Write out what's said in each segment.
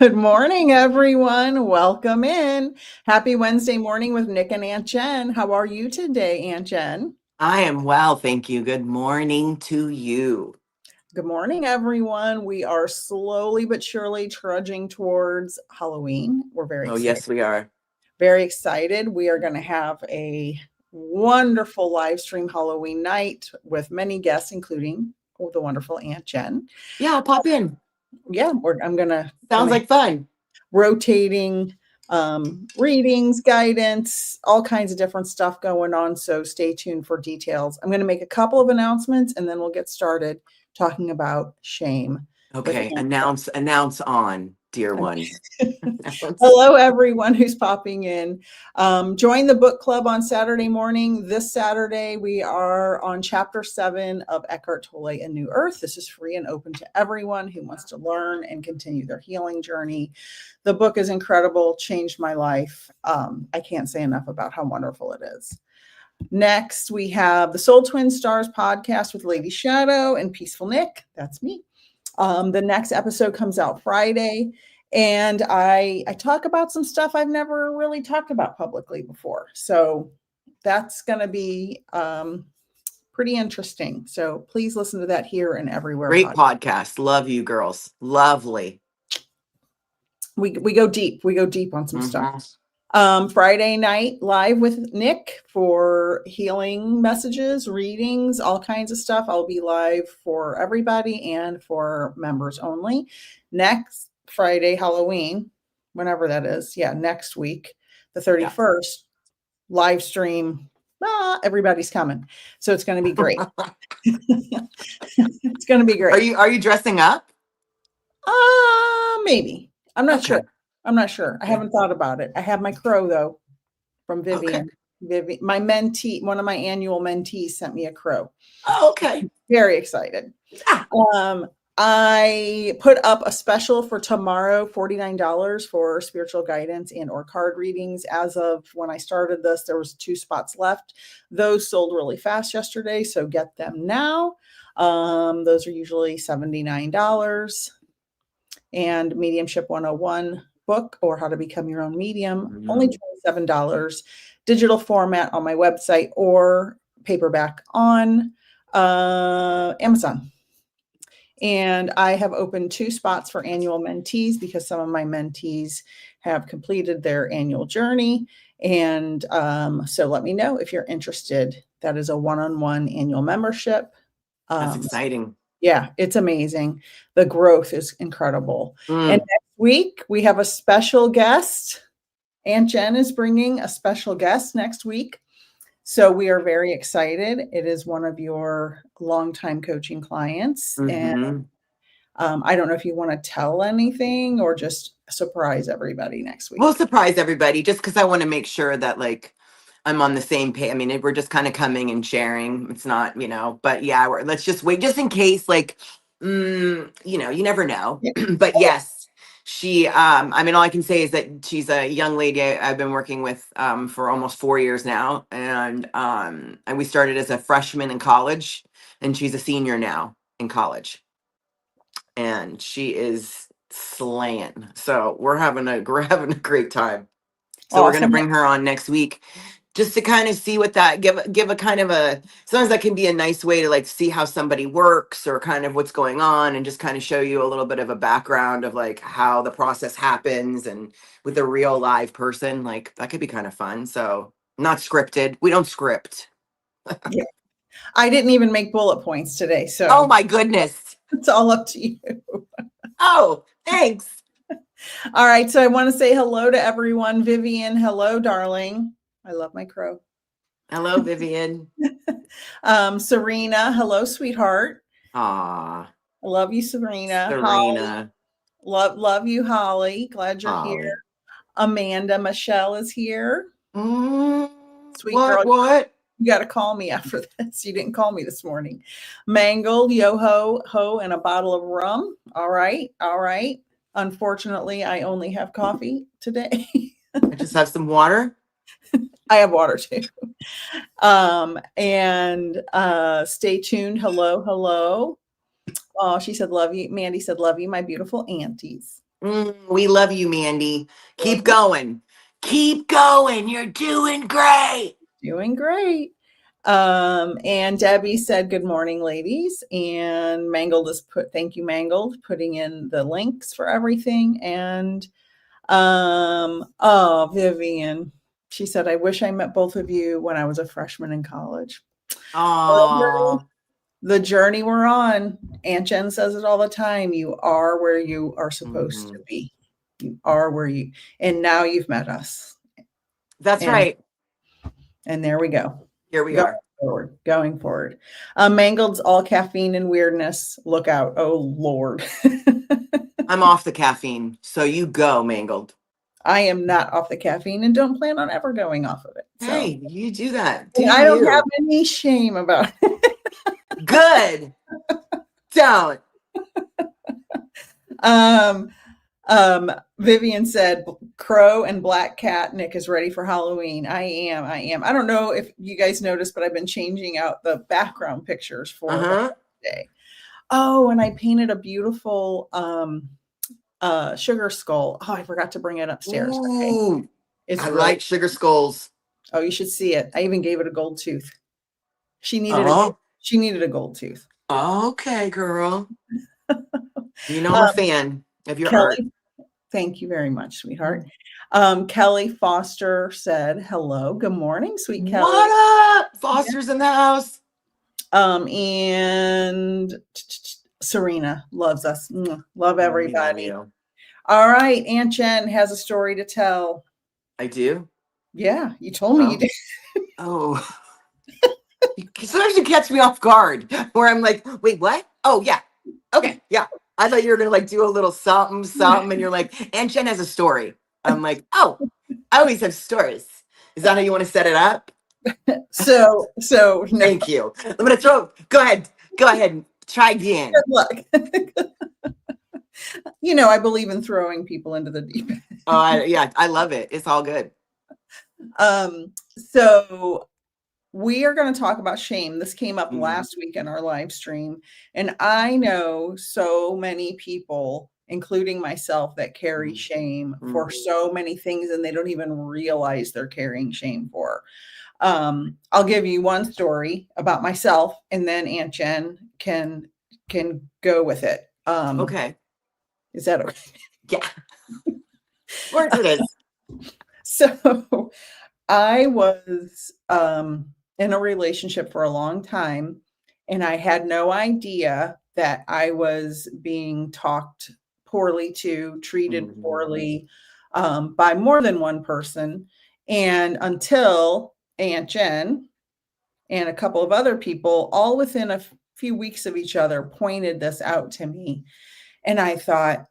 Good morning, everyone. Welcome in. Happy Wednesday morning with Nik and Aunt Jen. How are you today, Aunt Jen? I am well, thank you. Good morning to you. Good morning, everyone. We are slowly but surely trudging towards Halloween. We're very Oh, excited. yes, we are. Very excited. We are going to have a wonderful live stream Halloween night with many guests, including the wonderful Aunt Jen. Yeah, I'll pop in. Yeah, I'm gonna Sounds like fun. rotating readings, guidance, all kinds of different stuff going on. So stay tuned for details. I'm going to make a couple of announcements and then we'll get started talking about shame. Okay, announce on, dear ones. Announce. Hello, everyone who's popping in. Join the book club on Saturday morning. This Saturday, we are on Chapter 7 of Eckhart Tolle, A New Earth. This is free and open to everyone who wants to learn and continue their healing journey. The book is incredible, changed my life. I can't say enough about how wonderful it is. Next, we have the Soul Twin Stars podcast with Lady Shadow and Peaceful Nik. That's me. The next episode comes out Friday. And I talk about some stuff I've never really talked about publicly before. So that's going to be pretty interesting. So please listen to that here and everywhere. Great podcast. Love you, girls. Lovely. We go deep. We go deep on some stuff. Friday night live with Nik for healing messages, readings, all kinds of stuff. I'll be live for everybody and for members only. Next Friday, Halloween, whenever that is. Yeah, next week, the 31st, live stream. Everybody's coming. So it's going to be great. It's going to be great. Are you dressing up? Maybe. I'm not sure. I'm not sure. I haven't thought about it. I have my crow though from Vivian. Vivian, my mentee, one of my annual mentees sent me a crow. Oh, okay. Very excited. I put up a special for tomorrow, $49 for spiritual guidance and or card readings. As of when I started this, there was 2 spots left. Those sold really fast yesterday, so get them now. Those are usually $79. And Mediumship 101 book or how to become your own medium, only $27. Digital format on my website or paperback on Amazon. And I have opened 2 spots for annual mentees because some of my mentees have completed their annual journey. And so let me know if you're interested. That is a one-on-one annual membership. That's exciting. Yeah, it's amazing. The growth is incredible. And next week we have a special guest. Aunt Jen is bringing a special guest next week. So we are very excited. It is one of your longtime coaching clients. And I don't know if you want to tell anything or just surprise everybody next week. We'll surprise everybody just because I want to make sure that I'm on the same page. I mean, we're just kind of coming and sharing. It's not, but yeah, let's just wait just in case, you never know. Yeah. But yes, she, I mean, all I can say is that she's a young lady I've been working with for almost 4 years now. And we started as a freshman in college and she's a senior now in college. And she is slaying. So we're having a great time. So awesome. We're going to bring her on next week just to kind of see what that give a kind of a, sometimes that can be a nice way to see how somebody works or kind of what's going on and just kind of show you a little bit of a background of how the process happens and with a real live person, that could be kind of fun. So not scripted. We don't script. Yeah. I didn't even make bullet points today. So oh my goodness. It's all up to you. Oh, thanks. All right. So I want to say hello to everyone. Vivian, hello, darling. I love my crow. Hello, Vivian. Serena, hello, sweetheart. Aw. I love you, Serena. Serena. Love you, Holly. Glad you're here. Amanda Michelle is here. Sweet girl. What? You got to call me after this. You didn't call me this morning. Mangled, yo-ho, and a bottle of rum. All right. Unfortunately, I only have coffee today. I just have some water. I have water too. And stay tuned. Hello. Oh, she said, love you. Mandy said, love you, my beautiful aunties. We love you, Mandy. Love Keep you. going. Keep going. You're doing great. Doing great. And Debbie said, good morning, ladies. And Mangled is thank you, Mangled, putting in the links for everything. And oh, Vivian, she said, I wish I met both of you when I was a freshman in college. Oh. The journey we're on. Aunt Jen says it all the time. You are where you are supposed to be. You are where you, and now you've met us. That's And right. there we go. Here we Going are. forward. Going forward. Mangled's all caffeine and weirdness. Look out. Oh, Lord. I'm off the caffeine. So you go, Mangled. I am not off the caffeine and don't plan on ever going off of it. Hey, So you do that. Do I don't have you. any shame about it. Good. Don't. Vivian said, Crow and Black Cat, Nik is ready for Halloween. I am. I don't know if you guys noticed, but I've been changing out the background pictures for the day. Oh, and I painted a beautiful sugar skull. Oh, I forgot to bring it upstairs. Ooh, Okay. It's I really, like sugar skulls. oh, you should see it. I even gave it a gold tooth. She needed a gold tooth. Okay, girl. You know I'm a fan of your Kelly, art. thank you very much, sweetheart. Kelly Foster said, hello. Good morning, sweet Kelly. What up? Foster's in the house. And Serena loves us. Love everybody. All right. Aunt Jen has a story to tell. I do? Yeah, you told me you did. Oh. Sometimes you catch me off guard where I'm like, wait, what? Oh, yeah. Okay, yeah. I thought you were going to do a little something, and you're like, Aunt Jen has a story. I'm like, oh, I always have stories. Is that how you want to set it up? So no. Thank you. I'm going to go ahead. Try again. Good luck. I believe in throwing people into the deep end. Yeah, I love it. It's all good. So we are going to talk about shame. This came up last week in our live stream. And I know so many people, including myself, that carry shame for so many things and they don't even realize they're carrying shame for. I'll give you one story about myself and then Aunt Jen can go with it. Okay. Is that okay? Yeah. Of course it is. So I was in a relationship for a long time, and I had no idea that I was being talked poorly to, treated poorly by more than one person. And until Aunt Jen and a couple of other people, all within a few weeks of each other, pointed this out to me. And I thought,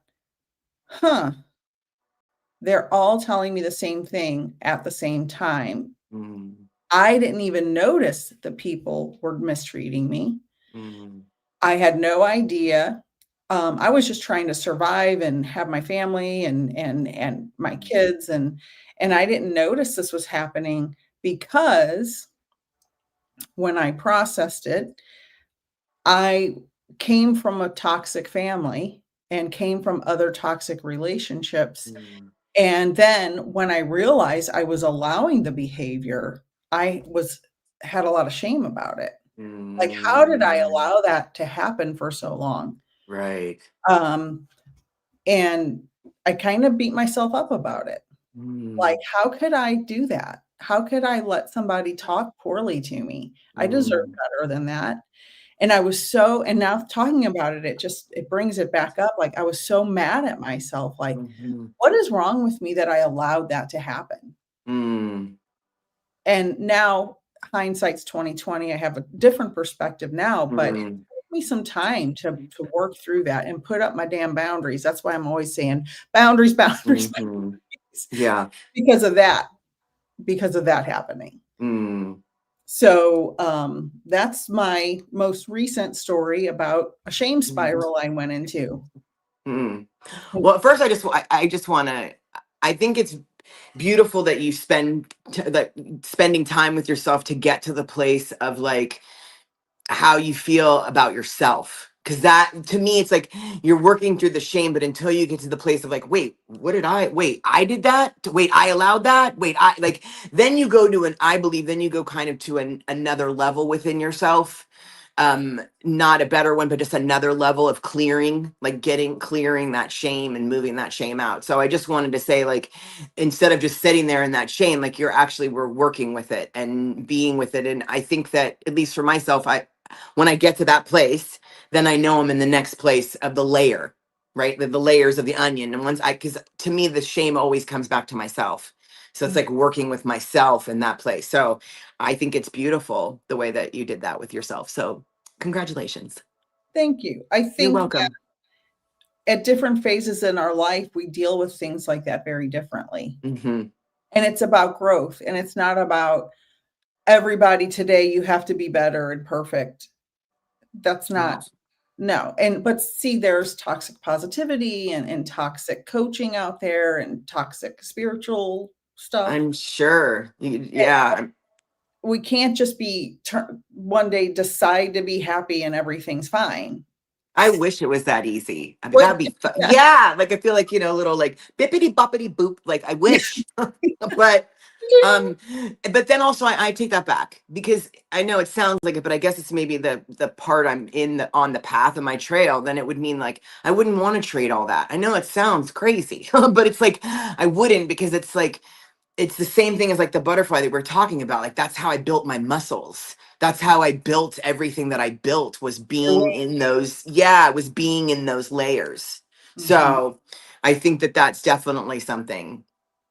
they're all telling me the same thing at the same time. I didn't even notice that people were mistreating me. I had no idea. I was just trying to survive and have my family and my kids, and I didn't notice this was happening because when I processed it, I came from a toxic family and came from other toxic relationships. And then when I realized I was allowing the behavior, I had a lot of shame about it. Like, how did I allow that to happen for so long? Right. And I kind of beat myself up about it. Like, how could I do that? How could I let somebody talk poorly to me? I deserve better than that. And I was and now talking about it, it brings it back up. Like, I was so mad at myself. Like, what is wrong with me that I allowed that to happen? And now hindsight's 2020. I have a different perspective now, but it took me some time to work through that and put up my damn boundaries. That's why I'm always saying boundaries. Yeah. Because of that happening. So that's my most recent story about a shame spiral I went into. Well, first, I just want to, I think it's beautiful that you spending time with yourself to get to the place of like how you feel about yourself, Because that, to me, it's like you're working through the shame, but until you get to the place of like, wait, I did that, wait, I allowed that, wait, I like, then you go to I believe then you go kind of to another level within yourself, not a better one, but just another level of clearing, like clearing that shame and moving that shame out. So I just wanted to say, like, instead of just sitting there in that shame, like we're working with it and being with it. And I think that, at least for myself, when I get to that place, then I know I'm in the next place of the layer, right? The layers of the onion. And because to me, the shame always comes back to myself. So it's like working with myself in that place. So I think it's beautiful the way that you did that with yourself. So congratulations. Thank you. I You're think welcome. at different phases in our life, we deal with things like that very differently. Mm-hmm. And it's about growth. And it's not about everybody today, you have to be better and perfect. That's not, no. But see, there's toxic positivity and toxic coaching out there and toxic spiritual stuff. I'm sure. Yeah. We can't just be one day decide to be happy and everything's fine. I wish it was that easy. I mean, What? that'd be fun. Yeah. Like, I feel like, little like bippity boppity boop. Like, I wish. But but then also I take that back, because I know it sounds like it, but I guess it's maybe the part I'm on the path of my trail. Then it would mean like I wouldn't want to trade all that. I know it sounds crazy, but it's like I wouldn't, because it's like it's the same thing as like the butterfly that we're talking about. Like, that's how I built my muscles. That's how I built everything that I built, was being in those, yeah, it was being in those layers. Mhm. So I think that that's definitely something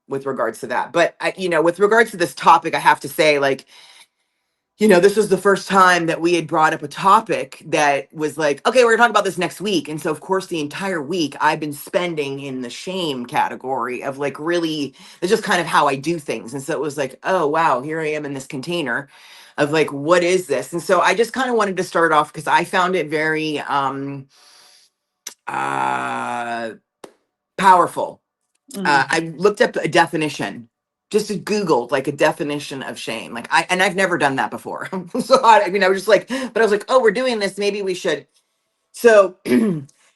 with regards to that. But with regards to this topic, I have to say, like, this was the first time that we had brought up a topic that was like, okay, we're gonna talk about this next week. And so, of course, the entire week I've been spending in the shame category of like, really, it's just kind of how I do things. And so it was like, oh, wow, here I am in this container of like, what is this? And so I just kind of wanted to start off because I found it very uh, powerful. I looked up a definition, just Googled like a definition of shame. Like I've never done that before. So I mean, I was just like, but I was like, oh, we're doing this. Maybe we should. So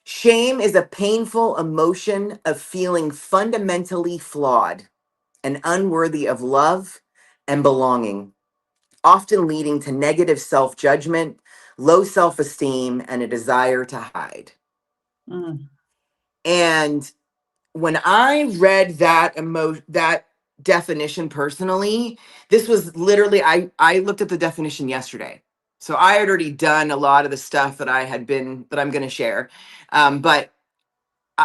shame is a painful emotion of feeling fundamentally flawed and unworthy of love and belonging, often leading to negative self-judgment, low self-esteem, and a desire to hide. Mm. And when I read that definition personally, this was literally I looked at the definition yesterday. So I had already done a lot of the stuff that I'm going to share. But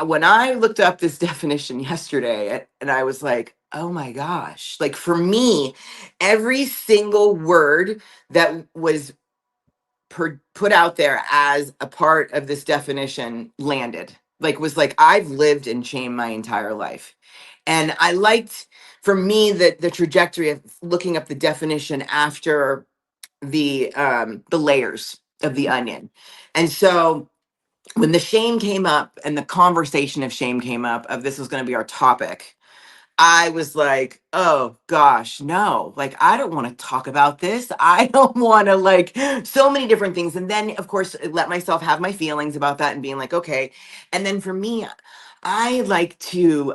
when I looked up this definition yesterday, and I was like, oh my gosh, like for me, every single word that was put out there as a part of this definition landed, like was like, I've lived in shame my entire life. And I liked, for me, the trajectory of looking up the definition after the layers of the onion. And so when the shame came up and the conversation of shame came up, of this was going to be our topic, I was like, oh gosh, no, like, I don't want to talk about this. I don't want to, like, so many different things. And then, of course, let myself have my feelings about that and being like, okay. And then for me, I like to,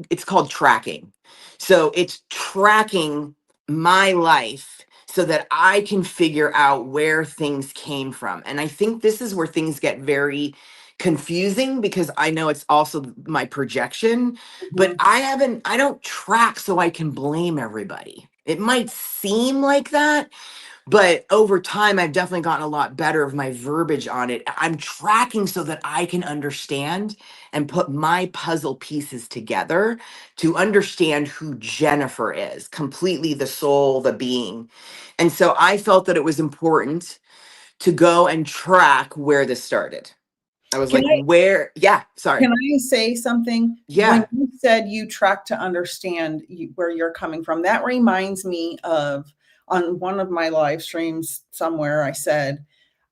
it's called tracking. So it's tracking my life so that I can figure out where things came from. And I think this is where things get very confusing, because I know it's also my projection, but I don't track so I can blame everybody. It might seem like that, but over time, I've definitely gotten a lot better of my verbiage on it. I'm tracking so that I can understand and put my puzzle pieces together to understand who Jennifer is, completely the soul, the being. And so I felt that it was important to go and track where this started. I was Can like, I where? Yeah, sorry. can I say something? When Yeah. you said you track to understand where you're coming from, that reminds me of, on one of my live streams somewhere, I said,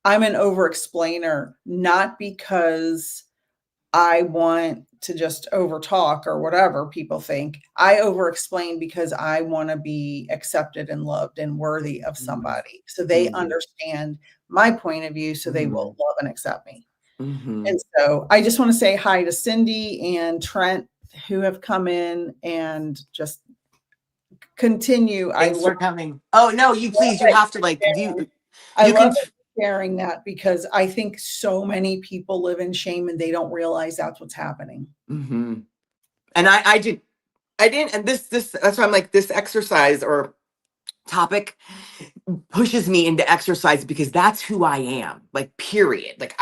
I'm an over explainer, not because I want to just over talk or whatever people think. I over explain because I want to be accepted and loved and worthy of Mhm. somebody. So they Mhm. understand my point of view so they will Mhm. love and accept me. And Mhm. so I just want to say hi to Cindy and Trent who have come in and just continue. I Thanks love for coming. Oh no, you please, you that have to you're like sharing. you I you can love that you're sharing that because I think so many people live in shame and they don't realize that's what's happening. Mhm. And I didn't, and this that's why I'm like this exercise or topic pushes me into exercise because that's who I am, like, period. Like,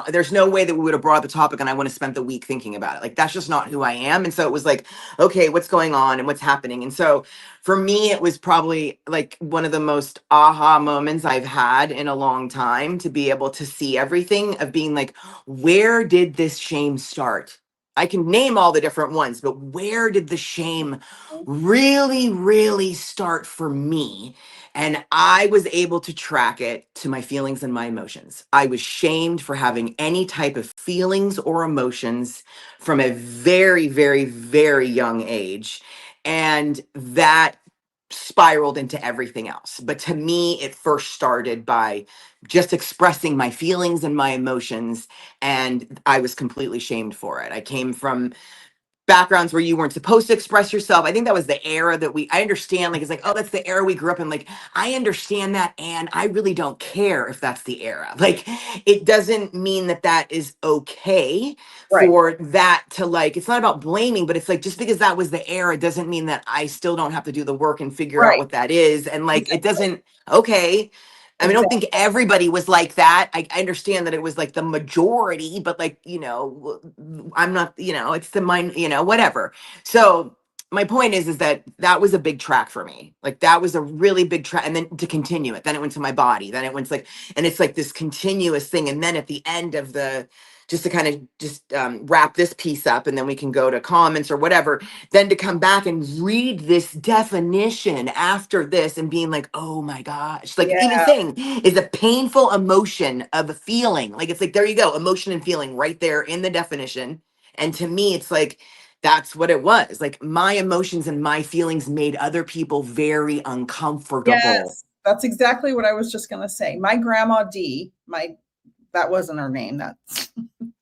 there's no way that we would have brought the topic and I would have spent the week thinking about it. Like, that's just not who I am. And so it was like, okay, what's going on and what's happening? And so for me, it was probably like one of the most aha moments I've had in a long time to be able to see everything of being like, where did this shame start? I can name all the different ones, but where did the shame really, really start for me? And I was able to track it to my feelings and my emotions. I was shamed for having any type of feelings or emotions from a very, very, very young age. And that spiraled into everything else. But to me, it first started by just expressing my feelings and my emotions. And I was completely shamed for it. I came from backgrounds where you weren't supposed to express yourself. I think that was the era that I understand, like, it's like, oh, that's the era we grew up in. Like, I understand that. And I really don't care if that's the era. Like, it doesn't mean that that is okay Right, for that to, like, it's not about blaming, but it's like, just because that was the era doesn't mean that I still don't have to do the work and figure out right. what that is. And like, it Exactly. doesn't, okay. I mean, I don't think Exactly. everybody was like that. I understand that it was like the majority, but like, I'm not, it's the mind, whatever. So my point is that that was a big track for me. Like, that was a really big track. And then to continue it, then it went to my body. Then it went to, like, and it's like this continuous thing. And then at the end of just to kind of just wrap this piece up, and then we can go to comments or whatever, then to come back and read this definition after this and being like, oh my gosh, like, even Yeah. saying is a painful emotion of a feeling. Like, it's like, there you go, emotion and feeling right there in the definition. And to me, it's like, that's what it was. Like, my emotions and my feelings made other people very uncomfortable. Yes. That's exactly what I was just going to say. My grandma D, that wasn't her name. That's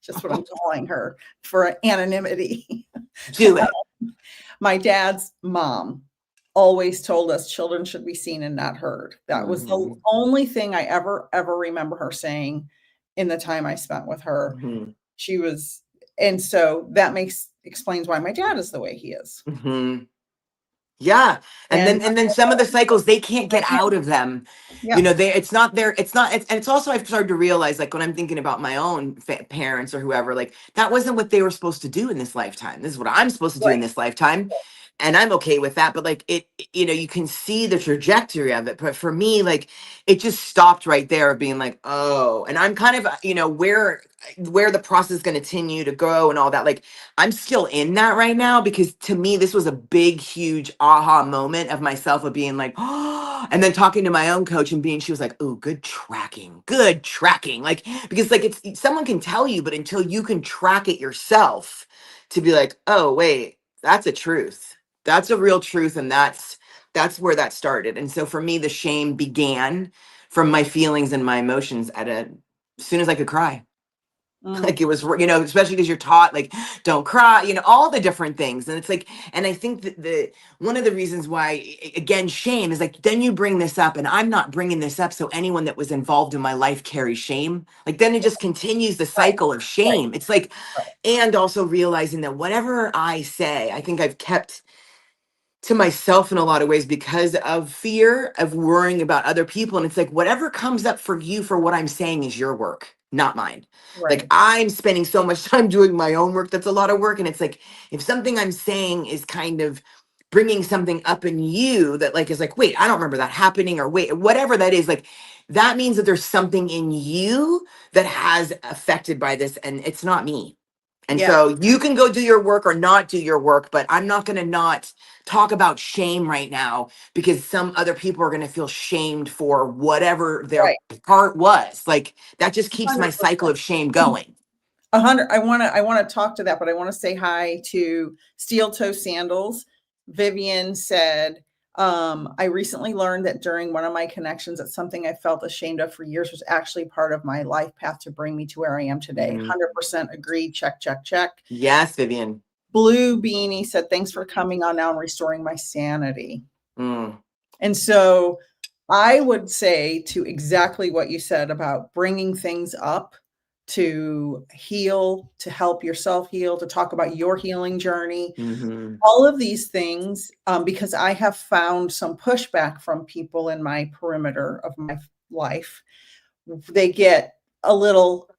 just what I'm calling her for anonymity. Do it. My dad's mom always told us children should be seen and not heard. That was the Mhm, only thing I ever remember her saying in the time I spent with her. mhm, She was, and so that explains why my dad is the way he is. mhm. Yeah. And And then some of the cycles they can't I get can't, out of them. yeah, It's not their, it's not, and it's also, I've started to realize, like, when I'm thinking about my own parents or whoever, like, that wasn't what they were supposed to do in this lifetime. This is what I'm supposed to do in right. this lifetime. And I'm okay with that. But like, you can see the trajectory of it. But for me, like, it just stopped right there of being like, oh, and I'm kind of, where the process is going to continue to go and all that. Like, I'm still in that right now because to me, this was a big, huge aha moment of myself of being like, oh, and then talking to my own coach and she was like, oh, good tracking, good tracking. Like, because like someone can tell you, but until you can track it yourself to be like, oh, wait, that's a truth. That's a real truth. And that's where that started. And so for me, the shame began from my feelings and my emotions as soon as I could cry. Mm, Like, it was, especially because you're taught, like, don't cry, all the different things. And it's like, and I think that one of the reasons why, again, shame is like, then you bring this up and I'm not bringing this up. So anyone that was involved in my life carries shame. Like, then it just continues the right, cycle of right, shame. It's like, right. and also realizing that whatever I say, I think I've kept to myself in a lot of ways because of fear of worrying about other people. And it's like, whatever comes up for you for what I'm saying is your work, not mine. Like, Right. I'm spending so much time doing my own work. That's a lot of work. And it's like, if something I'm saying is kind of bringing something up in you that, like, is like, wait, I don't remember that happening, or wait, whatever that is, like, that means that there's something in you that has affected by this. And it's not me. And Yeah. so you can go do your work or not do your work, but I'm not going to not talk about shame right now because some other people are going to feel shamed for whatever their Right. part was. Like, that just keeps my cycle 100%. of shame going. 100. I want to talk to that, but I want to say hi to Steel Toe Sandals. Vivian said, I recently learned that during one of my connections that something I felt ashamed of for years was actually part of my life path to bring me to where I am today. 100% agreed. Check, check, check. Yes, Vivian. Blue Beanie said, thanks for coming on now and restoring my sanity. Mm. And so I would say to exactly what you said about bringing things up to heal, to help yourself heal, to talk about your healing journey, Mm-hmm. all of these things, because I have found some pushback from people in my perimeter of my life. They get a little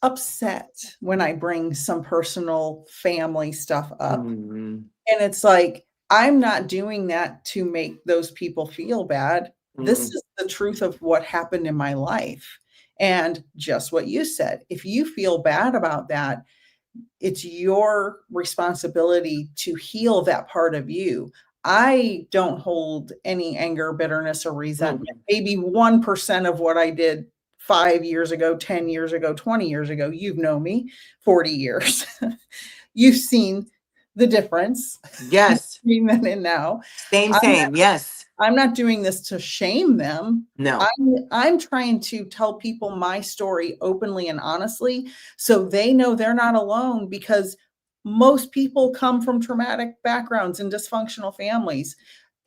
upset when I bring some personal family stuff up. Mm-hmm. And it's like, I'm not doing that to make those people feel bad. This Mm-mm. is the truth of what happened in my life. And just what you said, if you feel bad about that, it's your responsibility to heal that part of you. I don't hold any anger, bitterness, or resentment. Mm-mm. Maybe 1% of what I did 5 years ago, 10 years ago, 20 years ago. You've known me 40 years. You've seen the difference Yes. between then and now. Same. Yes. I'm not doing this to shame them. No. I'm trying to tell people my story openly and honestly so they know they're not alone, because most people come from traumatic backgrounds and dysfunctional families.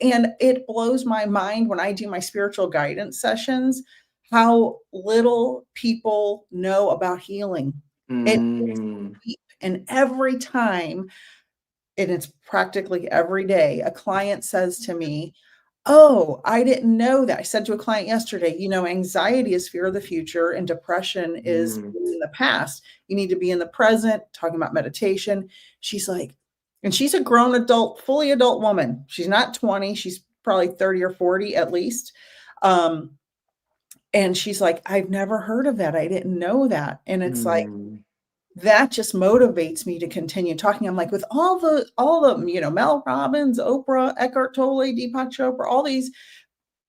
And it blows my mind when I do my spiritual guidance sessions how little people know about healing. It is Mm. deep. And every time, and it's practically every day, a client says to me, oh, I didn't know that. I said to a client yesterday, anxiety is fear of the future and depression is Mm. in the past. You need to be in the present, talking about meditation. She's like, and she's a grown adult, fully adult woman. She's not 20, she's probably 30 or 40 at least. And she's like, I've never heard of that. I didn't know that. And it's like, Mm. that just motivates me to continue talking. I'm like, with all the Mel Robbins, Oprah, Eckhart Tolle, Deepak Chopra, all these,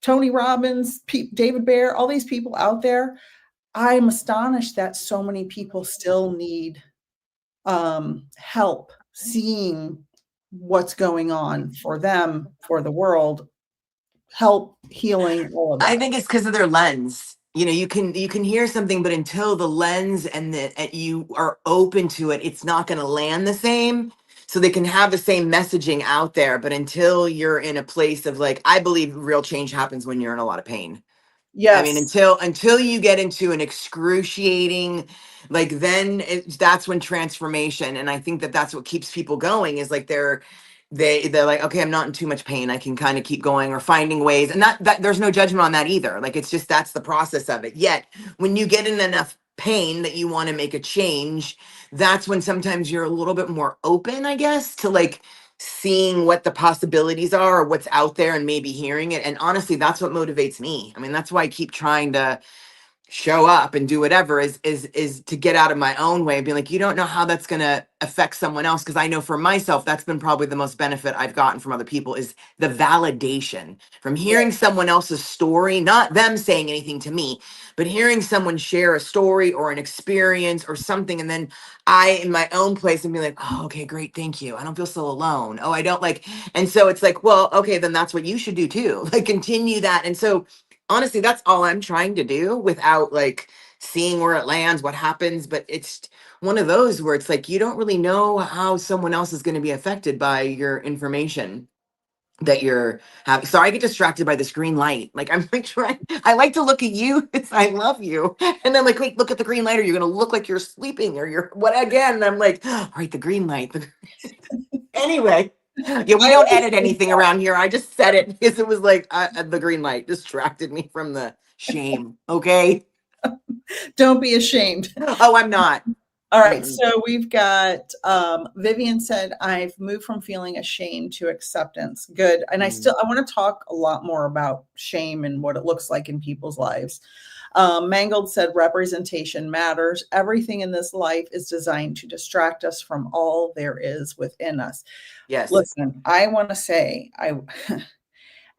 Tony Robbins, David Bear, all these people out there, I'm astonished that so many people still need help seeing what's going on for them, for the world, help healing, all of I that. think it's because of their lens. You can hear something, but until the lens and you are open to it, it's not going to land the same. So they can have the same messaging out there, but until you're in a place of like, I believe real change happens when you're in a lot of pain. I mean, Yes. until you get into an excruciating, like then that's when transformation. And I think that that's what keeps people going is like they're like, okay, I'm not in too much pain. I can kind of keep going or finding ways. And that there's no judgment on that either. Like it's just that's the process of it. Yet when you get in enough pain that you want to make a change, that's when sometimes you're a little bit more open, I guess, to like seeing what the possibilities are or what's out there and maybe hearing it. And honestly, that's what motivates me. I mean, that's why I keep trying to show up and do whatever is to get out of my own way and be like, you don't know how that's going to affect someone else. Cause I know for myself, that's been probably the most benefit I've gotten from other people is the validation from hearing someone else's story, not them saying anything to me, but hearing someone share a story or an experience or something. And then I, in my own place and be like, oh, okay, great. Thank you. I don't feel so alone. Oh, I don't like, and so it's like, well, okay, then that's what you should do too. Like continue that. And so honestly, that's all I'm trying to do without like seeing where it lands, what happens. But it's one of those where it's like you don't really know how someone else is going to be affected by your information that you're having. So I get distracted by this green light. Like I'm like trying, I like to look at you. It's I love you. And I'm like, wait, look at the green light, or you're gonna look like you're sleeping or you're what again? And I'm like, all right, the green light. Anyway, yeah, we I don't always edit think, anything around here. I just said it because it was like the green light distracted me from the shame. Okay. don't be ashamed. Oh, I'm not. All right, Mm-mm. so we've got Vivian said, I've moved from feeling ashamed to acceptance. Good. And Mm. I want to talk a lot more about shame and what it looks like in people's lives. Mangold said, representation matters. Everything in this life is designed to distract us from all there is within us. Yes. Listen, I want to say,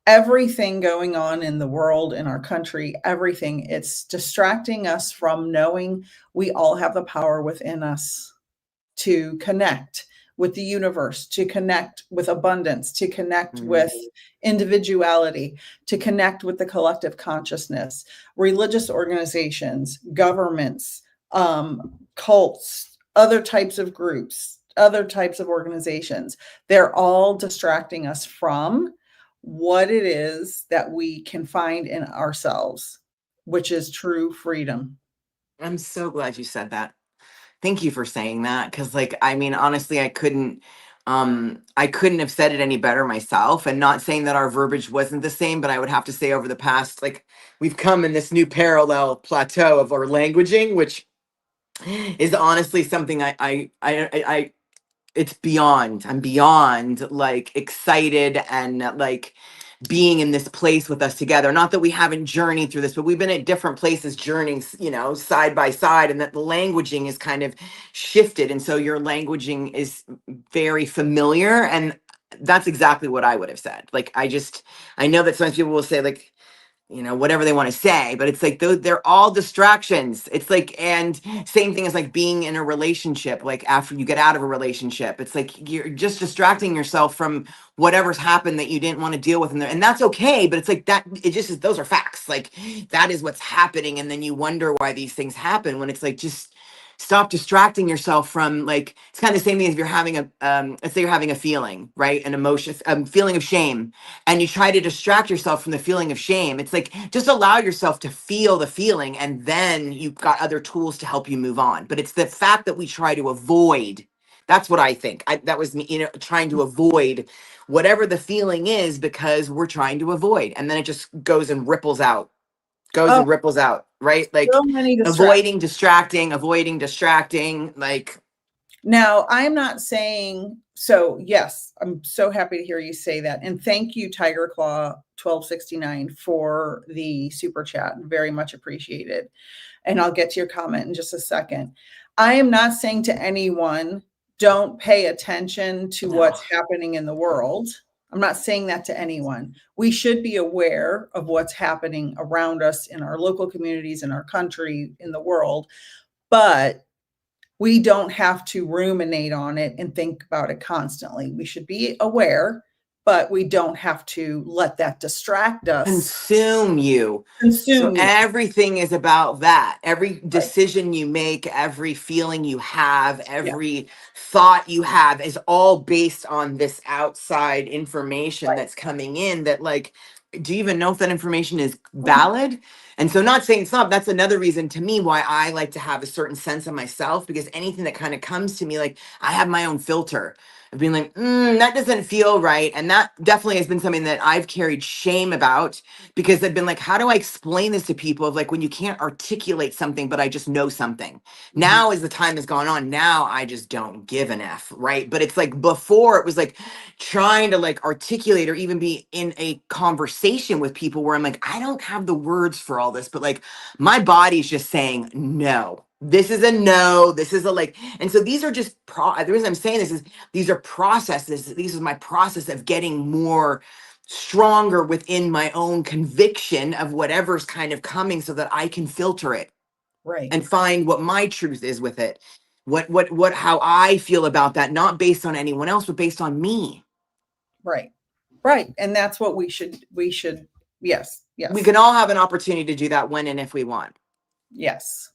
everything going on in the world, in our country, everything, it's distracting us from knowing we all have the power within us to connect with the universe, to connect with abundance, to connect with individuality, to connect with the collective consciousness. Religious organizations, governments, cults, other types of groups, other types of organizations, they're all distracting us from what it is that we can find in ourselves, which is true freedom. I'm so glad you said that. Thank you for saying that. Cause like, I mean, honestly, I couldn't have said it any better myself. And not saying that our verbiage wasn't the same, but I would have to say over the past, like, we've come in this new parallel plateau of our languaging, which is honestly something it's beyond, I'm beyond like excited and like being in this place with us together. Not that we haven't journeyed through this, but we've been at different places journeying, you know, side by side, and that the languaging is kind of shifted. And so your languaging is very familiar. And that's exactly what I would have said. Like, I know that sometimes people will say, like, you know, whatever they want to say, but it's like they're all distractions. It's like, and same thing as like being in a relationship, like after you get out of a relationship, it's like you're just distracting yourself from whatever's happened that you didn't want to deal with, and that's okay. But it's like that, it just is, those are facts, like that is what's happening. And then you wonder why these things happen, when it's like, just stop distracting yourself from, like, it's kind of the same thing as if you're having a let's say you're having a feeling, right, an emotion, feeling of shame, and you try to distract yourself from the feeling of shame. It's like, just allow yourself to feel the feeling, and then you've got other tools to help you move on. But it's the fact that we try to avoid. That's what I think. That was me, you know, trying to avoid whatever the feeling is, because we're trying to avoid, and then it just goes and ripples out, Oh, right? Like so many distractions. avoiding distracting, like, Now, I'm not saying so. Yes, I'm so happy to hear you say that. And thank you, Tiger Claw 1269, for the super chat. Very much appreciated. And I'll get to your comment in just a second. I am not saying to anyone, don't pay attention to no. what's happening in the world. I'm not saying that to anyone. We should be aware of what's happening around us in our local communities, in our country, in the world. But we don't have to ruminate on it and think about it constantly. We should be aware, but we don't have to let that distract us, Consume you. So consume you. everything is about that. Every Right. decision you make, every feeling you have, Yeah. every thought you have is all based on this outside information Right. that's coming in, that, like, do you even know if that information is valid? And so, not saying it's not, that's another reason to me why I like to have a certain sense of myself, because anything that kind of comes to me, like, I have my own filter of being like, that doesn't feel right. And that definitely has been something that I've carried shame about, because I've been like, how do I explain this to people, of like, when you can't articulate something, but I just know something. Mhm. Now, as the time has gone on, now I just don't give an F, right? But it's like, before it was like trying to like articulate or even be in a conversation with people where I'm like, I don't have the words for all this, but like my body's just saying no. This is a no. This is a like, and so these are just the reason I'm saying this is, these are processes. These is my process of getting more stronger within my own conviction of whatever's kind of coming, so that I can filter it Right. and find what my truth is with it. How I feel about that, not based on anyone else, but based on me. Right. Right. And that's what we should, yes, We yes, can all have an opportunity to do that when and if we want. yes.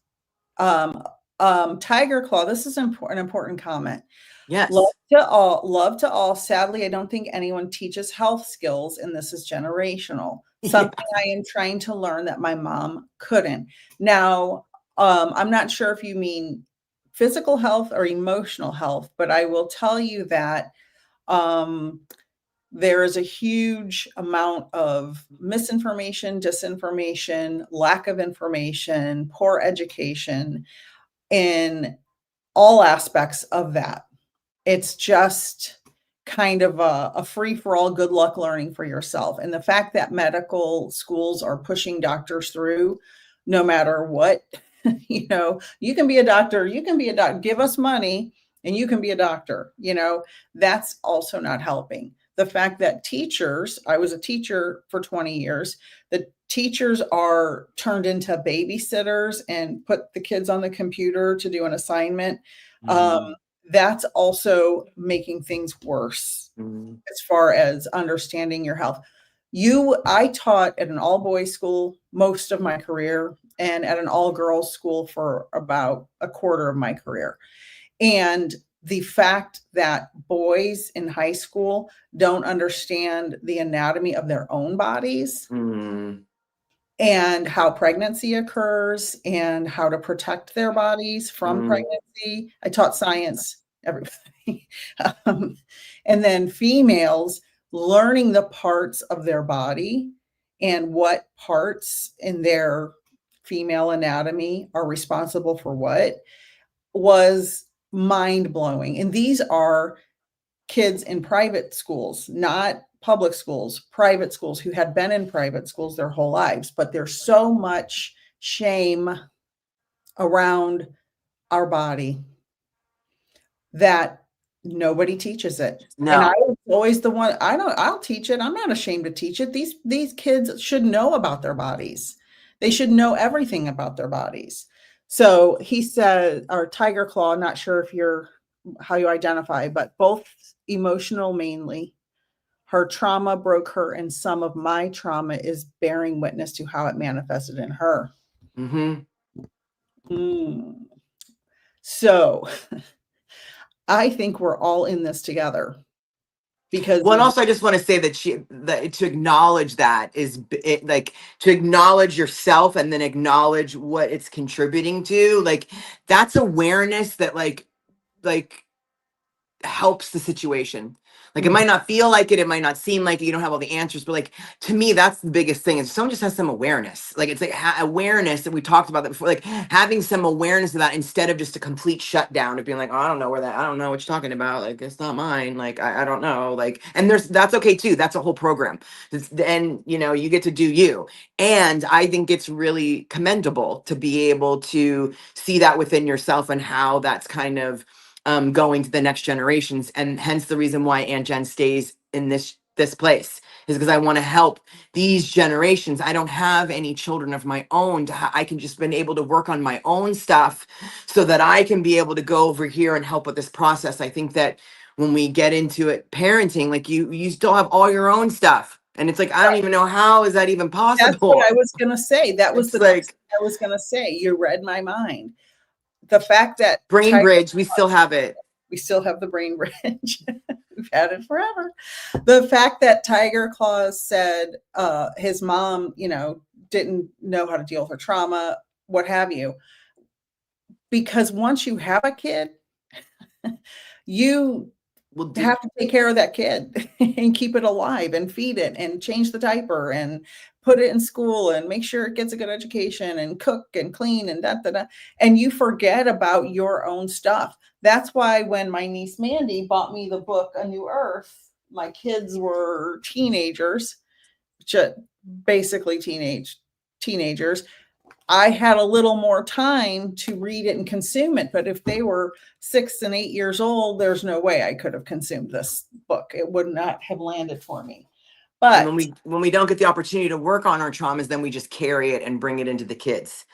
Tiger Claw, this is an important comment. Yes. Love to all. Sadly, I don't think anyone teaches health skills, and this is generational. Yeah. Something I am trying to learn that my mom couldn't. Now, I'm not sure if you mean physical health or emotional health, but I will tell you that um, there is a huge amount of misinformation, disinformation, lack of information, poor education in all aspects of that. It's just kind of a free for all, good luck learning for yourself. And the fact that medical schools are pushing doctors through no matter what, you can be a doctor, give us money and you can be a doctor, that's also not helping. the fact that teachers, I was a teacher for 20 years, the teachers are turned into babysitters and put the kids on the computer to do an assignment. Mm, That's also making things worse mm, as far as understanding your health. I taught at an all boys school most of my career and at an all girls school for about a quarter of my career. And the fact that boys in high school don't understand the anatomy of their own bodies mm, and how pregnancy occurs and how to protect their bodies from mm, pregnancy. I taught science, everybody. And then females learning the parts of their body and what parts in their female anatomy are responsible for what was mind blowing. And these are kids in private schools, not public schools, private schools who had been in private schools their whole lives. But there's so much shame around our body that nobody teaches it. And I no. was always the one, I'll teach it. I'm not ashamed to teach it. These kids should know about their bodies. They should know everything about their bodies. So he said, or Tiger Claw, not sure if you're how you identify, but both emotional mainly. Her trauma broke her, and some of my trauma is bearing witness to how it manifested in her. Mm-hmm. Mm. So I think we're all in this together because Well, and also I just want to say that to acknowledge that like to acknowledge yourself and then acknowledge what it's contributing to, like that's awareness that like helps the situation. Like it Mhm. might not feel like it might not seem like it, you don't have all the answers, but like to me, that's the biggest thing. Is someone just has some awareness. Like it's like awareness that we talked about that before. Like having some awareness of that instead of just a complete shutdown of being like, oh, I don't know where that. I don't know what you're talking about. Like it's not mine. Like I don't know. Like and that's okay too. That's a whole program. And you get to do you. And I think it's really commendable to be able to see that within yourself and how that's kind of going to the next generations, and hence the reason why Aunt Jen stays in this place is because I want to help these generations. I don't have any children of my own. I can just been able to work on my own stuff so that I can be able to go over here and help with this process. I think that when we get into it, parenting, like you still have all your own stuff, and it's like I don't even know how is that even That's what I possible. was going to say. That was It's the next like thing I was going to say. You read my mind. The fact that brain bridge, we still have it. we still have the brain bridge. We've had it forever. The fact that Tiger Claws said his mom, didn't know how to deal with her trauma, what have you. Because once you have a kid, you We'll do. have to take care of that kid and keep it alive and feed it and change the diaper and put it in school and make sure it gets a good education and cook and clean and da. And you forget about your own stuff. That's why when my niece Mandy bought me the book A New Earth, my kids were teenagers, basically teenagers. I had a little more time to read it and consume it. But if they were 6 and 8 years old, there's no way I could have consumed this book. It would not have landed for me. And But when we don't get the opportunity to work on our traumas, then we just carry it and bring it into the kids.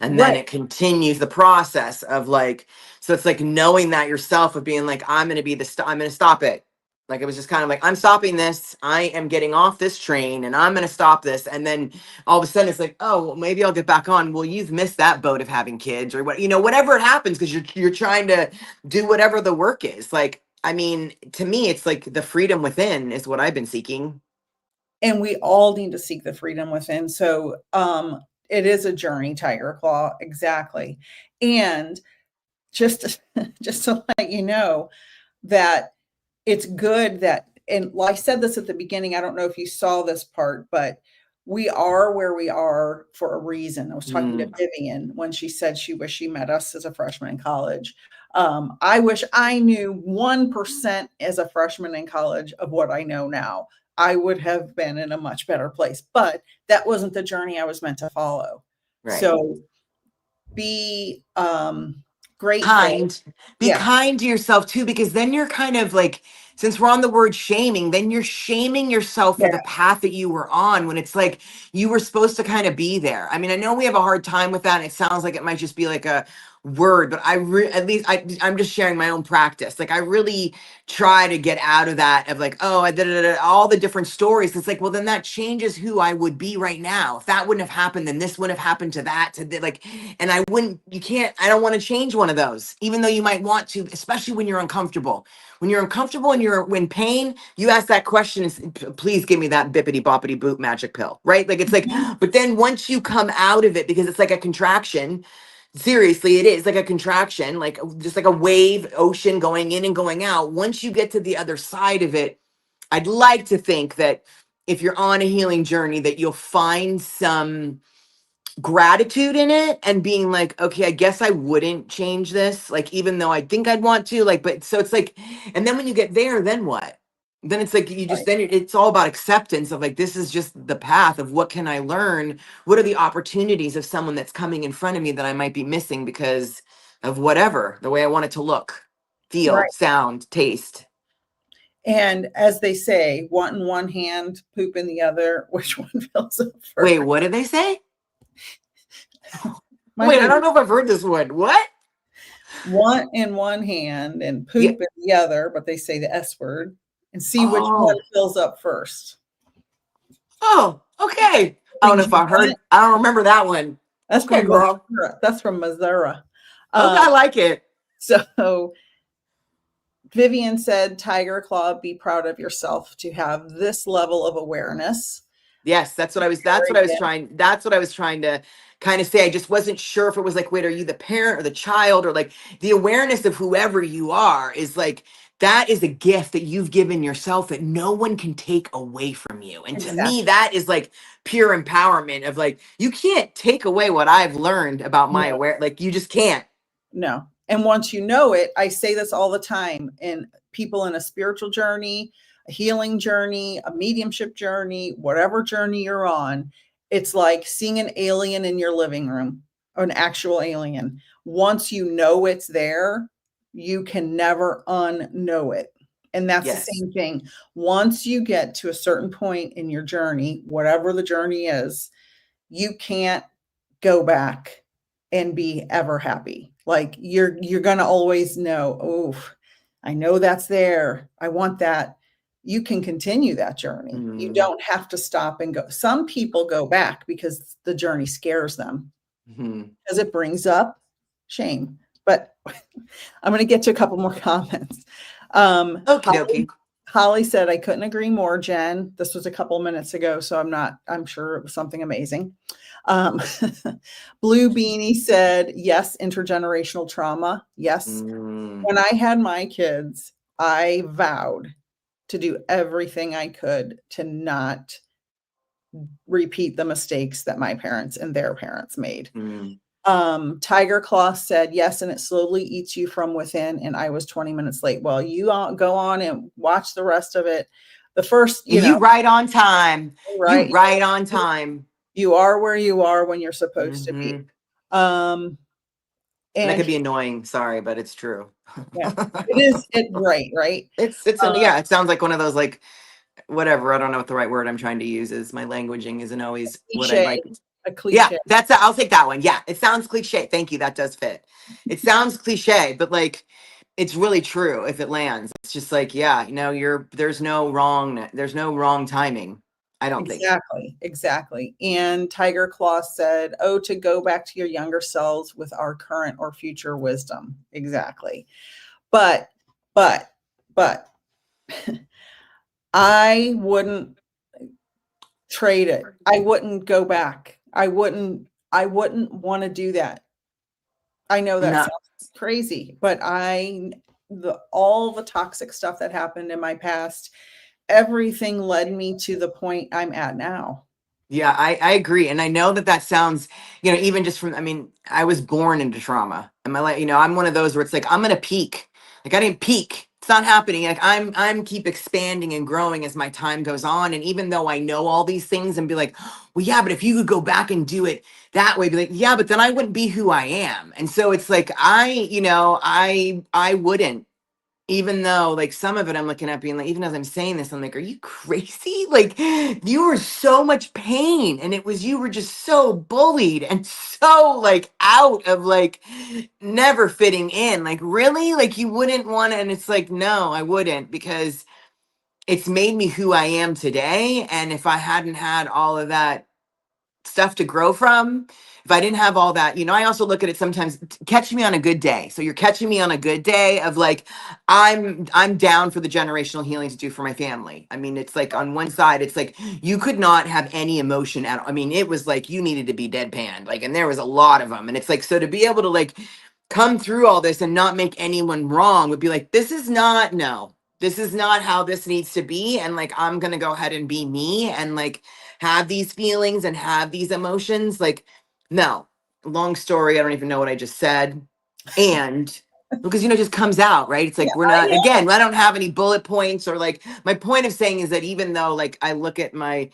And then right. it continues the process of like, so it's like knowing that yourself of being like, I'm going to be I'm going to stop it. Like it was just kind of like, I'm stopping this. I am getting off this train and I'm going to stop this. And then all of a sudden it's like, oh, well, maybe I'll get back on. Well, you've missed that boat of having kids or what, whatever it happens. Cause you're trying to do whatever the work is. Like, I mean, to me, it's like the freedom within is what I've been seeking. And we all need to seek the freedom within. So it is a journey, Tiger Claw. Exactly. And just just to let you know that it's good that, and I said this at the beginning, I don't know if you saw this part, but we are where we are for a reason. I was talking to Mm, Vivian when she said she wished she met us as a freshman in college. I wish I knew 1% as a freshman in college of what I know now. I would have been in a much better place, but that wasn't the journey I was meant to follow. right. So be grateful. kind. Be Yeah. kind to yourself too, because then you're kind of like, since we're on the word shaming, then you're shaming yourself for Yeah. the path that you were on when it's like you were supposed to kind of be there. I mean, I know we have a hard time with that. And it sounds like it might just be like a word, but at least I'm just sharing my own practice. Like I really try to get out of that of like, oh, I did it, all the different stories. It's like, well, then that changes who I would be right now. If that wouldn't have happened, then this wouldn't have happened to that, like, and I don't want to change one of those, even though you might want to, especially when you're uncomfortable. When you're uncomfortable and you're in pain, you ask that question, please give me that bippity boppity boop magic pill, right? Like it's like, Mhm. but then once you come out of it, because it's like a contraction, seriously, it is like a contraction, like just like a wave ocean going in and going out. Once you get to the other side of it, I'd like to think that if you're on a healing journey, that you'll find some gratitude in it and being like, okay, I guess I wouldn't change this, like even though I think I'd want to, like, but so it's like, and then when you get there, then what? Then it's like you just Right. then it's all about acceptance of like, this is just the path of what can I learn, what are the opportunities of someone that's coming in front of me that I might be missing because of whatever, the way I want it to look, feel, Right. sound, taste. And as they say, want in one hand, poop in the other. Which one fills up Wait, first? what did they say? My Wait, I don't favorite. know if I've heard this one. What? Want in one hand and Yeah. poop in the other, but they say the S word, and see which one Oh. fills up first. Oh, okay. I don't know Means if you I want it. heard. I don't remember that one. That's Okay, from girl. Missouri. That's from Missouri. Okay, Um, I like it. so Vivian said, Tiger Claw, be proud of yourself to have this level of awareness. Yes, that's what I was. That's what I was trying. That's what I was trying to kind of say. I just wasn't sure if it was like, wait, are you the parent or the child, or like the awareness of whoever you are is like that is a gift that you've given yourself that no one can take away from you. And to me, Exactly. that is like pure empowerment of like you can't take away what I've learned about my No, aware. Like you just can't. no. And once you know it, I say this all the time, and people in a spiritual journey, a healing journey, a mediumship journey, whatever journey you're on, it's like seeing an alien in your living room, or an actual alien. Once you know it's there, you can never unknow it. And that's the Yes. same thing. Once you get to a certain point in your journey, whatever the journey is, you can't go back and be ever happy. Like you're gonna always know, oh, I know that's there. I want that. You can continue that journey. You Mm-hmm. don't have to stop and go. Some people go back because the journey scares them, because it brings up shame. But I'm going to get to a couple more comments. Okie dokie. Holly said, I couldn't agree more, Jen. This was a couple minutes ago, so I'm sure it was something amazing. Um, Blue Beanie said, yes, intergenerational trauma. Yes. Mm, When I had my kids, I vowed to do everything I could to not repeat the mistakes that my parents and their parents made. mm. Tiger Claw said, yes, and it slowly eats you from within. And I was 20 minutes late. Well, you all go on and watch the rest of it. The first, And you right on time. You right, right on time. you are where you are when you're supposed to be. Hmm. Um, And that and could be annoying. Sorry, but it's true. yeah, it is it right. Yeah, it sounds like one of those like whatever. I don't know what the right word I'm trying to use is. My languaging isn't always what I Cliche, like. a Yeah, cliche. I'll take that one. Yeah, it sounds cliche. Thank you. That does fit. It sounds cliche, but like it's really true if it lands. It's just like, yeah, there's no wrong timing. I don't think. Exactly. And Tiger Claw said, oh, to go back to your younger selves with our current or future wisdom. Exactly. But, but, but I wouldn't trade it. I wouldn't go back. I wouldn't want to do that. I know that No. sounds crazy, but all the toxic stuff that happened in my past, everything led me to the point I'm at now. Yeah, I agree. And I know that that sounds, even just from, I mean, I was born into trauma. And my life, I'm one of those where it's like, I'm going to peak. Like I didn't peak It's not happening. Like I'm keep expanding and growing as my time goes on. And even though I know all these things and be like, well, yeah, but if you could go back and do it that way, be like, yeah, but then I wouldn't be who I am. And so it's like I wouldn't, even though like some of it I'm looking at being like, even as I'm saying this, I'm like, are you crazy? Like you were so much pain and you were just so bullied and so like out of like never fitting in. Like really? Like you wouldn't want to, and it's like, no, I wouldn't, because it's made me who I am today. And if I hadn't had all of that stuff to grow from, if I didn't have all that, I also look at it sometimes, catch me on a good day. So you're catching me on a good day of like, I'm down for the generational healing to do for my family. I mean, it's like on one side, it's like you could not have any emotion at all. I mean, it was like you needed to be deadpan, like, and there was a lot of them. And it's like, so to be able to like come through all this and not make anyone wrong would be like, this is not, no, this is not how this needs to be. And like, I'm going to go ahead and be me and like have these feelings and have these emotions. Like, no, long story. I don't even know what I just said. And because, it just comes out, right? It's Yeah, like, we're I not, know. again, I don't have any bullet points or like, my point of saying is that even though like I look at my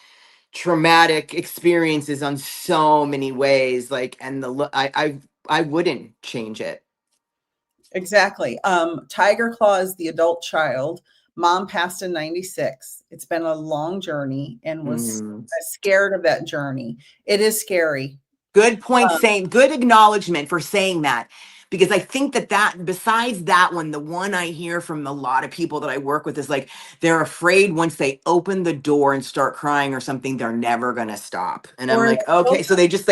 traumatic experiences on so many ways, like, and I wouldn't change it. Exactly. Tiger Claw is the adult child. Mom passed in 96. It's been a long journey and was Mm. scared of that journey. It is scary. Good point, saying good acknowledgement for saying that, because I think that besides that one, the one I hear from a lot of people that I work with is like they're afraid once they open the door and start crying or something, they're never gonna stop. And I'm Or like, okay, so they just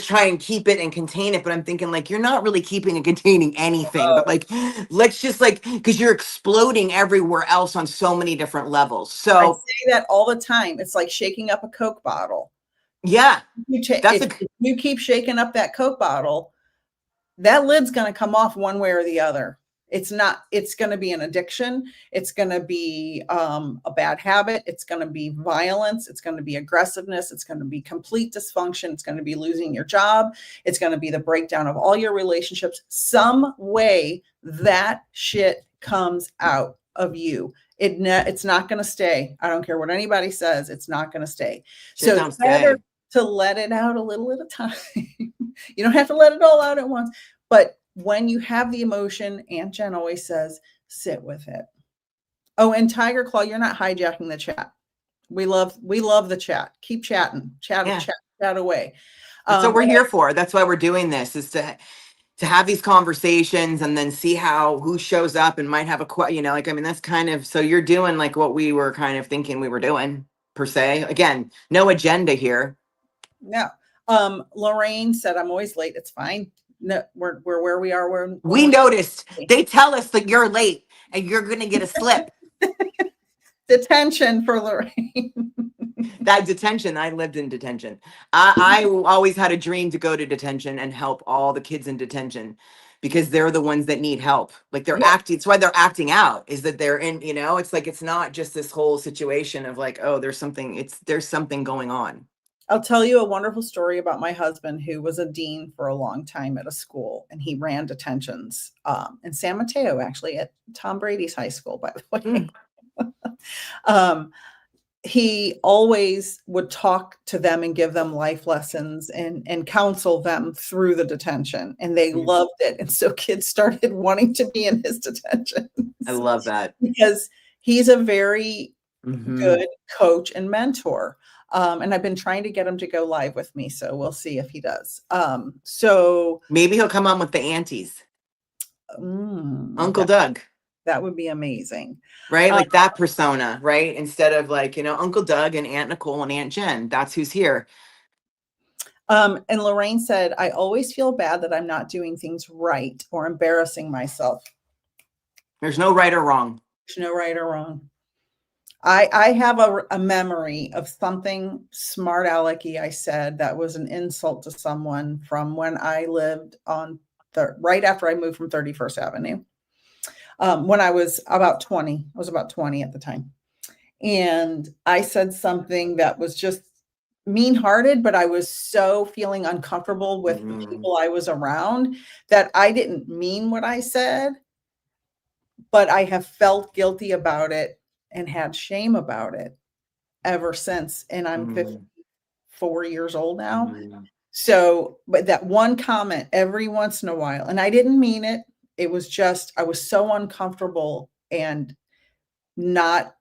try and keep it and contain it, but I'm thinking like you're not really keeping and containing anything, but like let's just like, because you're exploding everywhere else on so many different levels. I So say that all the time. It's like shaking up a Coke bottle. yeah, that's If you keep shaking up that Coke bottle, that lid's going to come off one way or the other. It's going to be an addiction. It's going to be a bad habit. It's going to be violence. It's going to be aggressiveness. It's going to be complete dysfunction. It's going to be losing your job. It's going to be the breakdown of all your relationships. Some way that shit comes out of you. It's not going to stay. I don't care what anybody says. It's not going to stay. So don't stay. to let it out a little at a time. You don't have to let it all out at once. But when you have the emotion, Aunt Jen always says, sit with it. Oh, and Tiger Claw, you're not hijacking the chat. We love the chat. Keep chatting. Chat away. That's what we're here for. That's why we're doing this, is to have these conversations and then see who shows up and might have like, I mean, that's kind of, so you're doing like what we were kind of thinking we were doing per se. Again, no agenda here. No. Lorraine said, I'm always late. It's fine. No, we're where we are. We noticed. They tell us that you're late and you're going to get a slip. Detention for Lorraine. That detention, I lived in detention. I always had a dream to go to detention and help all the kids in detention, because they're the ones that need help. Like they're acting, it's why they're acting out, is that they're in, it's like, it's not just this whole situation of like, oh, there's something going on. I'll tell you a wonderful story about my husband, who was a dean for a long time at a school, and he ran detentions in San Mateo, actually, at Tom Brady's high school, by the way. He always would talk to them and give them life lessons and counsel them through the detention, and they loved it. And so kids started wanting to be in his detention. I love that, because he's a very good coach and mentor. And I've been trying to get him to go live with me, so we'll see if he does. So maybe he'll come on with the aunties. Uncle Doug. That would be amazing. Right? Like that persona, right? Instead of like, Uncle Doug and Aunt Nicole and Aunt Jen, that's who's here. And Lorraine said, I always feel bad that I'm not doing things right or embarrassing myself. There's no right or wrong. There's no right or wrong. I have a memory of something smart alecky I said that was an insult to someone from when I lived on right after I moved from 31st Avenue. When I was about 20. I was about 20 at the time. And I said something that was just mean-hearted, but I was so feeling uncomfortable with the people I was around that I didn't mean what I said. but I have felt guilty about it and had shame about it ever since. And I'm Mm, 54 years old now. mm. So, but that one comment every once in a while, and I didn't mean it. It was just, I was so uncomfortable and not,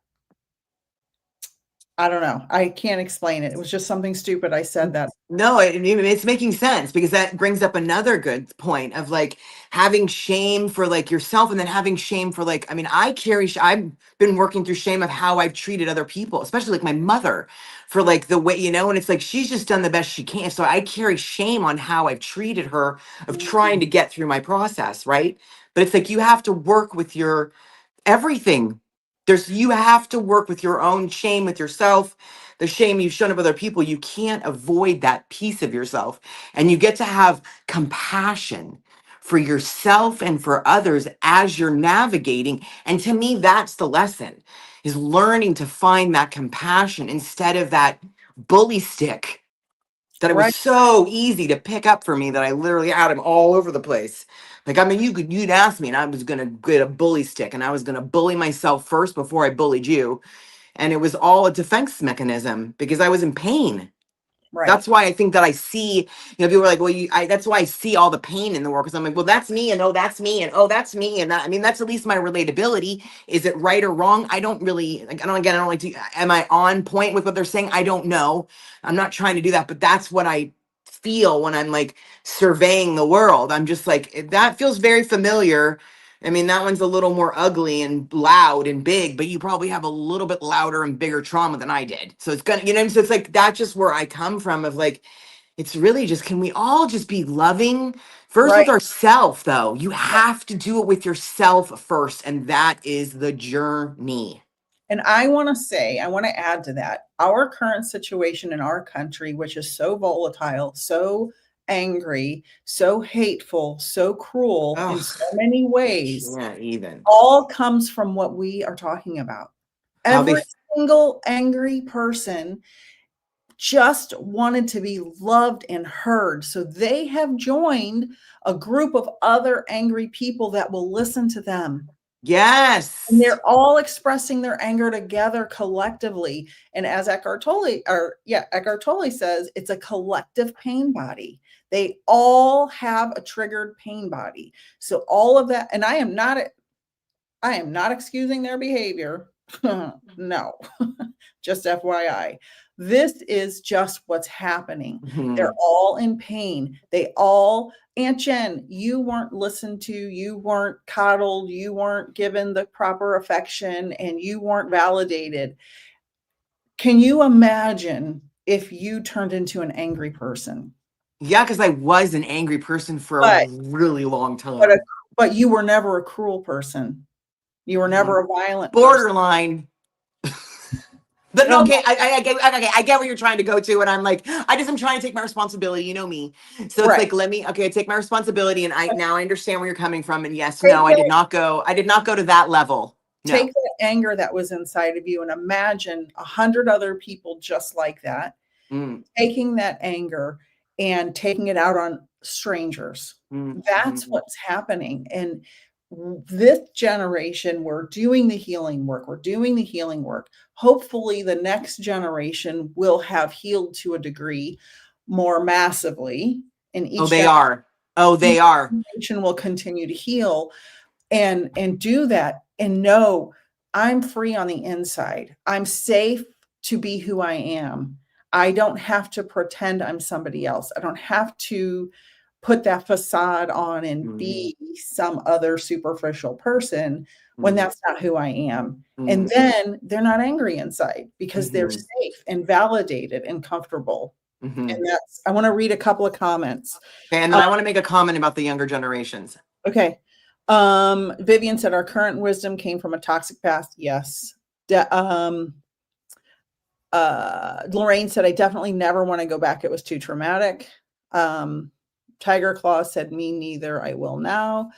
I don't know. I can't explain it. It was just something stupid. I said that. No, it's making sense because that brings up another good point of like having shame for like yourself and then having shame for like, I mean, I've been working through shame of how I've treated other people, especially like my mother for like the way, and it's like she's just done the best she can. So I carry shame on how I've treated her of trying to get through my process, right? But it's like you have to work with your everything. You have to work with your own shame with yourself, the shame you've shown of other people. You can't avoid that piece of yourself. And you get to have compassion for yourself and for others as you're navigating. And to me, that's the lesson, is learning to find that compassion instead of that bully stick that it was Right. so easy to pick up for me that I literally had him all over the place. Like, I mean, you'd ask me and I was going to get a bully stick and I was going to bully myself first before I bullied you. And it was all a defense mechanism because I was in pain. Right. That's why I think that I see, people are like, well, that's why I see all the pain in the world. Cause I'm like, well, that's me. And oh, that's me. And oh, that's me. And that, I mean, that's at least my relatability. Is it right or wrong? I don't really, like, I don't like to, am I on point with what they're saying? I don't know. I'm not trying to do that, but that's what I feel when I'm like surveying the world. I'm just like, that feels very familiar. I mean, that one's a little more ugly and loud and big, but you probably have a little bit louder and bigger trauma than I did. So it's gonna, so it's like that's just where I come from of like, it's really just, can we all just be loving first with Right. ourself though? You have to do it with yourself first, and that is the journey. And I want to say, I want to add to that, our current situation in our country, which is so volatile, so angry, so hateful, so cruel in so Oh, many I ways, can't even. all comes from what we are talking about. How they Every single angry person just wanted to be loved and heard. So they have joined a group of other angry people that will listen to them. And Yes. they're all expressing their anger together collectively. And as Eckhart Tolle says, it's a collective pain body. They all have a triggered pain body. So all of that, and I am not excusing their behavior. No, just FYI. This is just what's happening. They're Mhm. all in pain. They all, Aunt Jen, you weren't listened to, you weren't coddled, you weren't given the proper affection, and you weren't validated. Can you imagine if you turned into an angry person? Yeah, because I was an angry person for a But really long but, time. but you were never a cruel person. You were never Mhm. a violent person. Borderline. But no, No, okay, I get where you're trying to go to, and I'm like, I just am trying to take my responsibility. You know me, so it's right. like, I take my responsibility, and I understand where you're coming from. And yes, Take no, that I did not go to that level. take No. that anger that was inside of you and imagine 100 other people just like that, Mm, taking that anger and taking it out on strangers. mm, That's mm, what's happening. And this generation, we're doing the healing work. We're doing the healing work. Hopefully, the next generation will have healed to a degree more massively, and oh, they are. Oh, they each are. generation will continue to heal and do that and know I'm free on the inside. I'm safe to be who I am. I don't have to pretend I'm somebody else. I don't have to put that facade on and Mm, be some other superficial person when mm, that's not who I am. And mm, then they're not angry inside because they're mhm, safe and validated and comfortable. mhm. And that's, I want to read a couple of comments. Okay, and then I want to make a comment about the younger generations. Okay. Vivian said our current wisdom came from a toxic past. Yes. Lorraine said I definitely never want to go back. It was too traumatic. Um, Tiger Claw said me neither. I will now.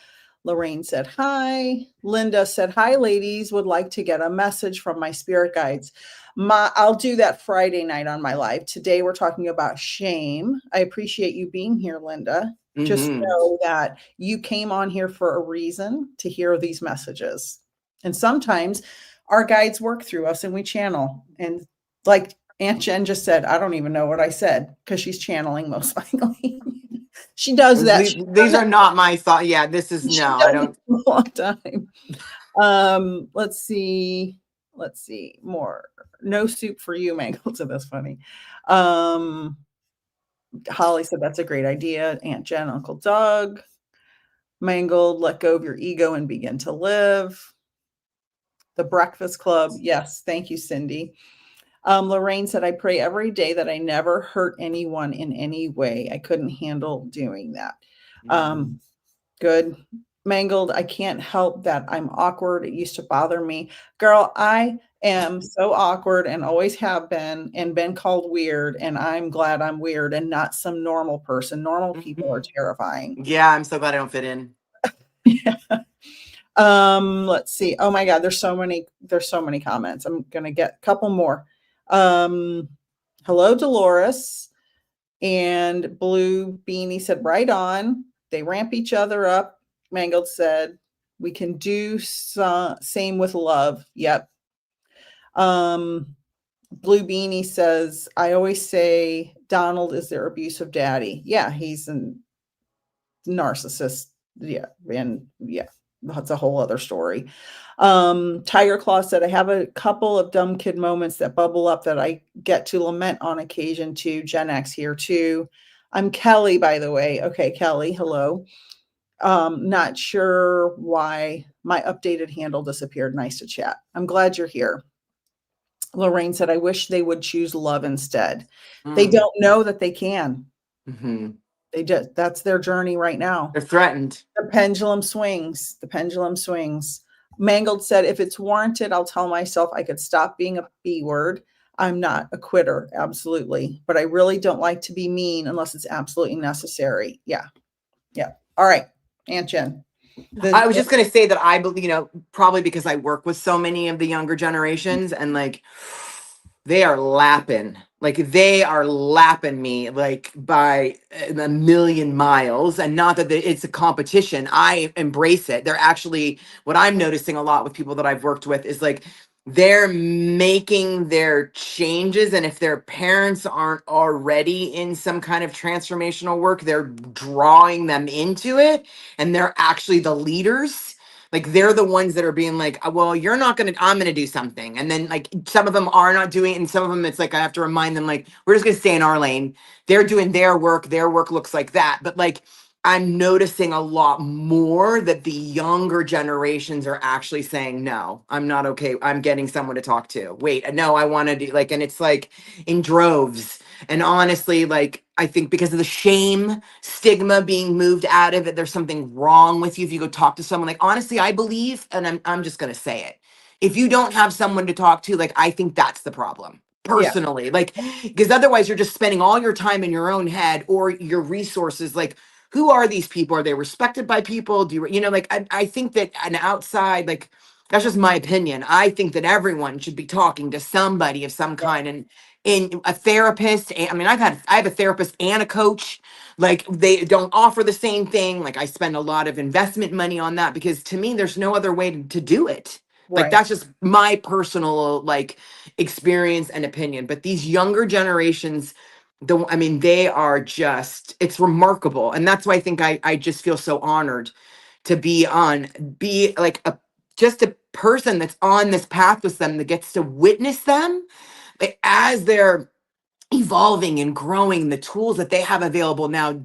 Lorraine said hi. Linda said hi, ladies. Would like to get a message from my spirit guides. I'll do that Friday night on my live. Today we're talking about shame. I appreciate you being here, Linda. Just Mm-hmm. know that you came on here for a reason to hear these messages. And sometimes our guides work through us and we channel. And like Aunt Jen just said, I don't even know what I said because she's channeling most likely. She does that. She's These done are not my thought. Yeah, this is that. She no, I does it don't. for a long time. Let's see. Let's see more. No soup for you, Mangle. So that's funny. Um, Holly said that's a great idea. Aunt Jen, Uncle Doug. Mangled, let go of your ego and begin to live. The Breakfast Club. Yes. Thank you, Cindy. Lorraine said, I pray every day that I never hurt anyone in any way. I couldn't handle doing that. Um, good. Mangled, I can't help that I'm awkward. It used to bother me. Girl, I am so awkward and always have been and been called weird. And I'm glad I'm weird and not some normal person. Normal people are Mhm. terrifying. Yeah, I'm so glad I don't fit in. Yeah. Let's see. Oh my God, there's so many comments. I'm gonna get a couple more. Um, hello, Dolores. And Blue Beanie said, right on. They ramp each other up. Mangled said, we can do same with love. Yep. Um, Blue Beanie says, I always say Donald is their abusive daddy. Yeah, he's a narcissist. Yeah. And yeah, that's a whole other story. Tiger Claw said, I have a couple of dumb kid moments that bubble up that I get to lament on occasion too. Gen X here too. I'm Kelly, by the way. Okay, Kelly, hello. Not sure why my updated handle disappeared. Nice to chat. I'm glad you're here. Lorraine said, I wish they would choose love instead. They Mm. don't know that they can. Hmm. They just, that's their journey right now. They're threatened. The pendulum swings. The pendulum swings. Mangled said, if it's warranted, I'll tell myself I could stop being a B word. I'm not a quitter, absolutely. But I really don't like to be mean unless it's absolutely necessary. Yeah. Yeah. All right. Aunt Jen. I was just gonna say that I believe, probably because I work with so many of the younger generations, and like they are lapping me like by a million miles. And not that it's a competition. I embrace it. They're actually, what I'm noticing a lot with people that I've worked with is like they're making their changes, and if their parents aren't already in some kind of transformational work, they're drawing them into it, and they're actually the leaders. Like they're the ones that are being like, well, you're not gonna, I'm gonna do something. And then like some of them are not doing it, and some of them it's like I have to remind them, like, we're just gonna stay in our lane. They're doing their work looks like that. But like I'm noticing a lot more that the younger generations are actually saying, no, I'm not okay. I'm getting someone to talk to. Wait, no, I want to do like, and it's like in droves. And honestly, like, I think because of the shame stigma being moved out of it, there's something wrong with you if you go talk to someone. Like, honestly, I believe, and I'm just gonna say it. If you don't have someone to talk to, like, I think that's the problem. Yeah. Personally, like, because otherwise you're just spending all your time in your own head or your resources. Like, who are these people? Are they respected by people? Do you, like, I think that an outside, like, that's just my opinion. I think that everyone should be talking to somebody of some kind. And in a therapist, I mean, I have a therapist and a coach. Like, they don't offer the same thing. Like, I spend a lot of investment money on that because to me there's no other way to do it. Like, Right. that's just my personal like experience and opinion. But these younger generations, I mean, they are just, it's remarkable. And that's why I think I just feel so honored to be like just a person that's on this path with them, that gets to witness them, like, as they're evolving and growing, the tools that they have available now,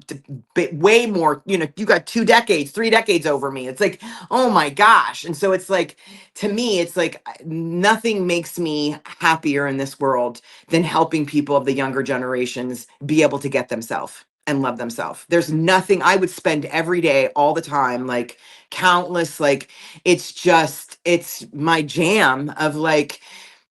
way more. You got 2 decades, 3 decades over me. It's like, oh my gosh. And so it's like, to me, it's like nothing makes me happier in this world than helping people of the younger generations be able to get themselves and love themselves. There's nothing I would spend every day, all the time, like countless, like, it's my jam of like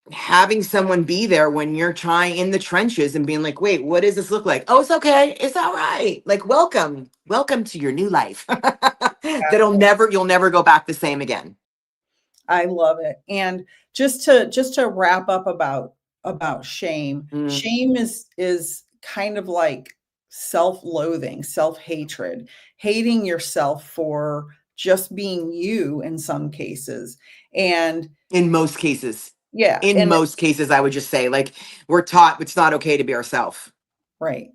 having someone be there when you're trying in the trenches and being like, wait, what does this look like? Oh, it's okay. It's all right. Like, welcome to your new life. You'll never go back the same again. I love it. And just to wrap up about shame. Mm, Shame is kind of like self-loathing, self-hatred, hating yourself for just being you in some cases. And In most cases, yeah, in and most cases, I would just say, like, we're taught it's not okay to be ourselves. right.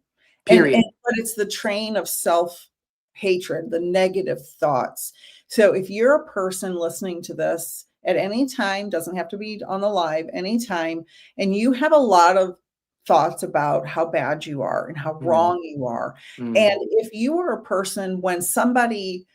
And Period. but it's the train of self-hatred, the negative thoughts. So if you're a person listening to this at any time, doesn't have to be on the live, anytime, and you have a lot of thoughts about how bad you are and how Mm, wrong you are. mm, And if you are a person, when somebody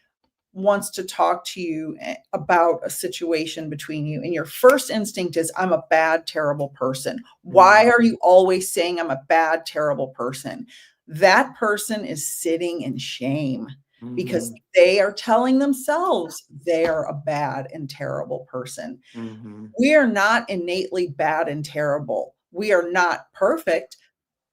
wants to talk to you about a situation between you, and your first instinct is, I'm a bad, terrible person. Why mm, are you always saying I'm a bad, terrible person? That person is sitting in shame because mhm, they are telling themselves they are a bad and terrible person. mhm, We are not innately bad and terrible. We are not perfect,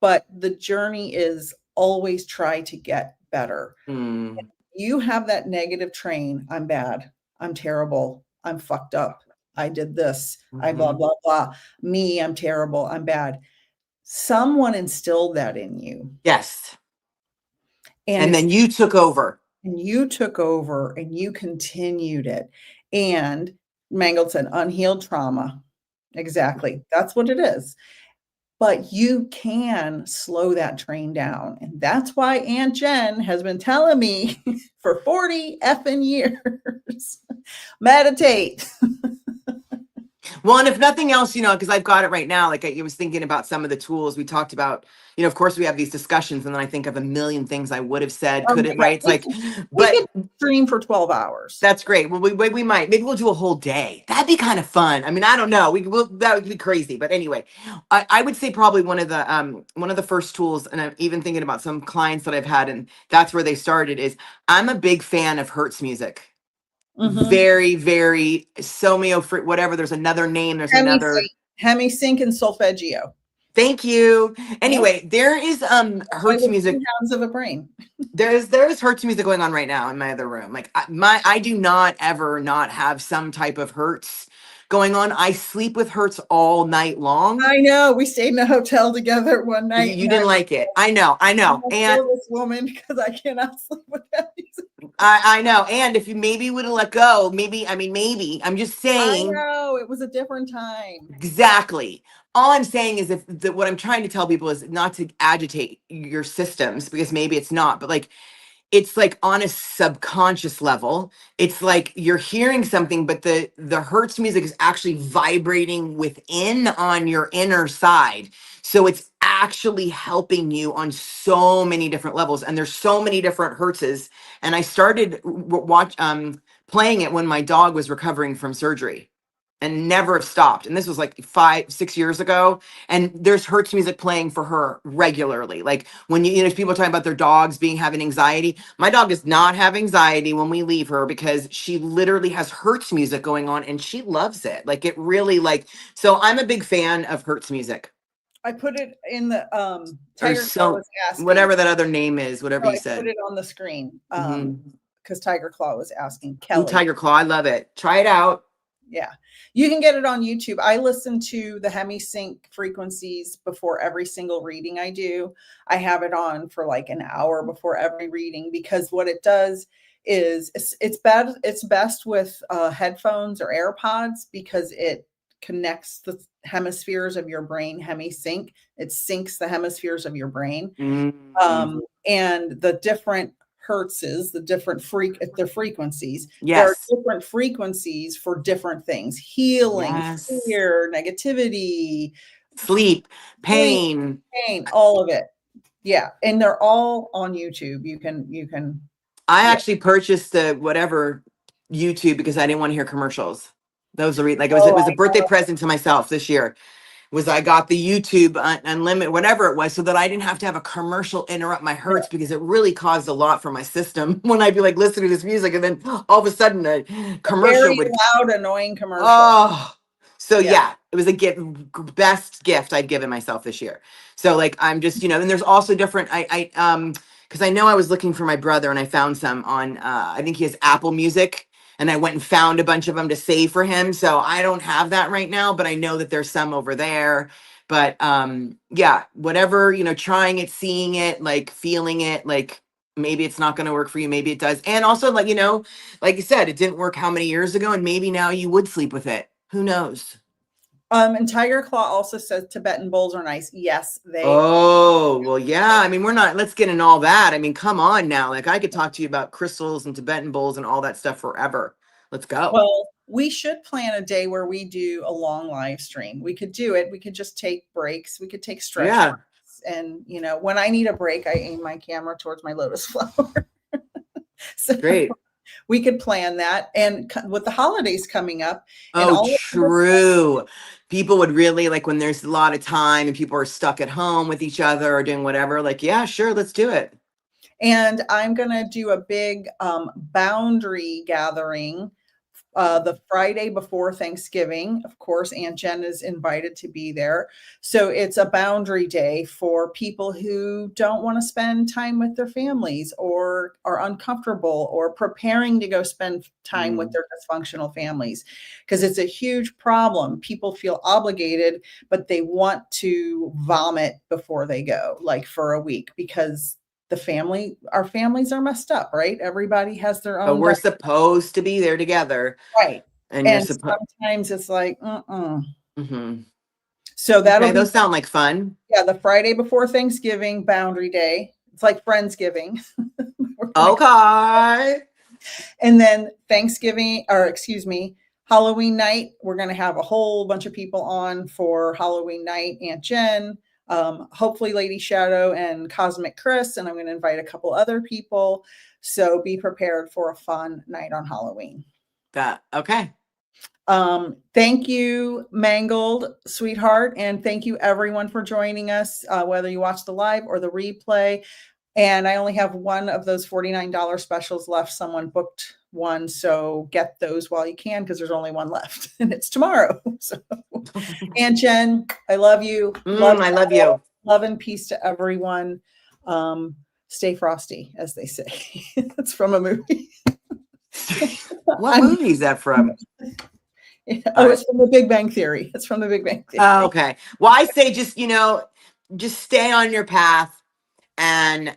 but the journey is always try to get better. mm, You have that negative train. I'm bad. I'm terrible. I'm fucked up. I did this. I blah, mhm. blah, blah. Me, I'm terrible. I'm bad. Someone instilled that in you. Yes. And And it's then you took over. and you took over and you continued it. And Mangold said unhealed trauma. Exactly. That's what it is. But you can slow that train down. And that's why Aunt Jen has been telling me for 40 effing years, meditate. Well, and if nothing else, because I've got it right now. Like I was thinking about some of the tools we talked about. Of course, we have these discussions, and then I think of a million things I would have said, could it, Yeah, right? It's like, we but could stream for 12 hours. that's great. Well, we might, maybe we'll do a whole day. That'd be kind of fun. I mean, I don't know. We will, that would be crazy. But anyway, I would say probably one of the first tools, and I'm even thinking about some clients that I've had, and that's where they started. Is I'm a big fan of Hertz music. Mm-hmm. Very, very whatever. There's another name. There's another. Hemisync and solfeggio. Thank you. Yeah, Anyway, there is that's why Hertz we're 2 music. pounds of a brain. There is Hertz music going on right now in my other room. Like I do not ever not have some type of Hertz going on. I sleep with Hertz all night long. I know. We stayed in a hotel together one You, night, you and didn't like it. I know, I I'm know. a And service woman because I cannot sleep with that music. I know. And if you maybe would have let go, maybe, I'm just I saying. know it was a different time. Exactly. All I'm saying is what I'm trying to tell people is not to agitate your systems, because maybe it's not, but like it's like on a subconscious level. It's like you're hearing something, but the Hertz music is actually vibrating within on your inner side. So it's actually helping you on so many different levels, and there's so many different Hertzes. And I started playing it when my dog was recovering from surgery, and never have stopped. And this was like 5, 6 years ago. And there's Hertz music playing for her regularly. Like when people are talking about their dogs having anxiety. My dog does not have anxiety when we leave her, because she literally has Hertz music going on and she loves it. Like it really so I'm a big fan of Hertz music. I put it in the Or Tiger Claw so was asking. whatever that other name is, whatever So you I put said. it on the screen Mm-hmm. because Tiger Claw was asking Ooh, Kelly. Tiger Claw, I love it. Try it out. Yeah, you can get it on YouTube. I listen to the Hemisync frequencies before every single reading I do. I have it on for like an hour before every reading, because what it does is it's best with headphones or AirPods, because it connects the hemispheres of your brain. Hemisync, it syncs the hemispheres of your brain. Mm-hmm. And the different hertzes, the different the frequencies. There are Yes. different frequencies for different things: healing, Yes. fear, negativity, Sleep, sleep, pain. pain, all of it. Yeah, and they're all on YouTube. I Yeah. actually purchased the whatever YouTube because I didn't want to hear commercials. That was the reason. Like it Oh, was a I birthday present to myself this year. Was I got the YouTube unlimited, whatever it was, so that I didn't have to have a commercial interrupt my know. Hertz, because it really caused a lot for my system when I'd be like listening to this music, and then all of a sudden a A commercial very would. loud, annoying commercial. Oh, so Yeah. yeah, it was a best gift I'd given myself this year. So like I'm just, and there's also different because I know I was looking for my brother and I found some on I think he has Apple Music, and I went and found a bunch of them to save for him. So I don't have that right now, but I know that there's some over there. But yeah, whatever, trying it, seeing it, like feeling it, like maybe it's not going to work for you, maybe it does. And also, like, like you said, it didn't work how many years ago, and maybe now you would sleep with it. Who knows? And Tiger Claw also says Tibetan bowls are nice. Yes, they are. Oh, well, yeah. I mean, let's get in all that. I mean, come on now. Like, I could talk to you about crystals and Tibetan bowls and all that stuff forever. Let's go. Well, we should plan a day where we do a long live stream. We could do it. We could just take breaks. We could take stretch Yeah. breaks. And, when I need a break, I aim my camera towards my lotus flower. So Great. we could plan that. And with the holidays coming up. And Oh, true. People would really like when there's a lot of time and people are stuck at home with each other or doing whatever. Like, yeah, sure, let's do it. And I'm going to do a big boundary gathering the Friday before Thanksgiving. Of course, Aunt Jen is invited to be there. So it's a boundary day for people who don't want to spend time with their families or are uncomfortable or preparing to go spend time with their dysfunctional families. Because it's a huge problem. People feel obligated, but they want to vomit before they go, like for a week, because our families are messed up, right? Everybody has their But own. we're supposed to be there together. Right. And And sometimes it's like, Mm-hmm. So that'll be, those sound like fun. Yeah, the Friday before Thanksgiving, boundary day. It's like Friendsgiving. Okay. And then Halloween night, we're going to have a whole bunch of people on for Halloween night. Aunt Jen, hopefully Lady Shadow and Cosmic Chris, and I'm going to invite a couple other people. So be prepared for a fun night on Halloween. Okay. Thank you, Mangled sweetheart, and thank you everyone for joining us, whether you watch the live or the replay. And I only have one of those $49 specials left. Someone booked one, so get those while you can, because there's only one left, and it's tomorrow. So, Aunt Jen, I love you. I love you. Love and peace to everyone. Stay frosty, as they say. It's from a movie. What movie is that from? It's from The Big Bang Theory. It's from The Big Bang Theory. Oh, okay. Well, I say just stay on your path and,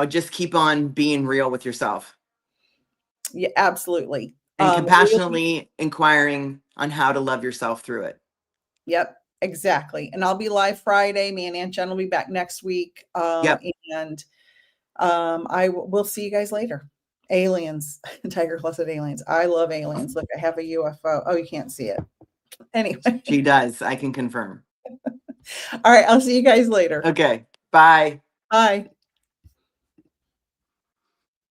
just keep on being real with yourself. Yeah, absolutely. And compassionately inquiring on how to love yourself through it. Yep, exactly. And I'll be live Friday. Me and Aunt Jen will be back next week. Yep. And we'll see you guys later. Aliens. Tiger Claw said aliens. I love aliens. Look, I have a UFO. Oh, you can't see it. Anyway. She does. I can confirm. All right. I'll see you guys later. Okay. Bye. Bye.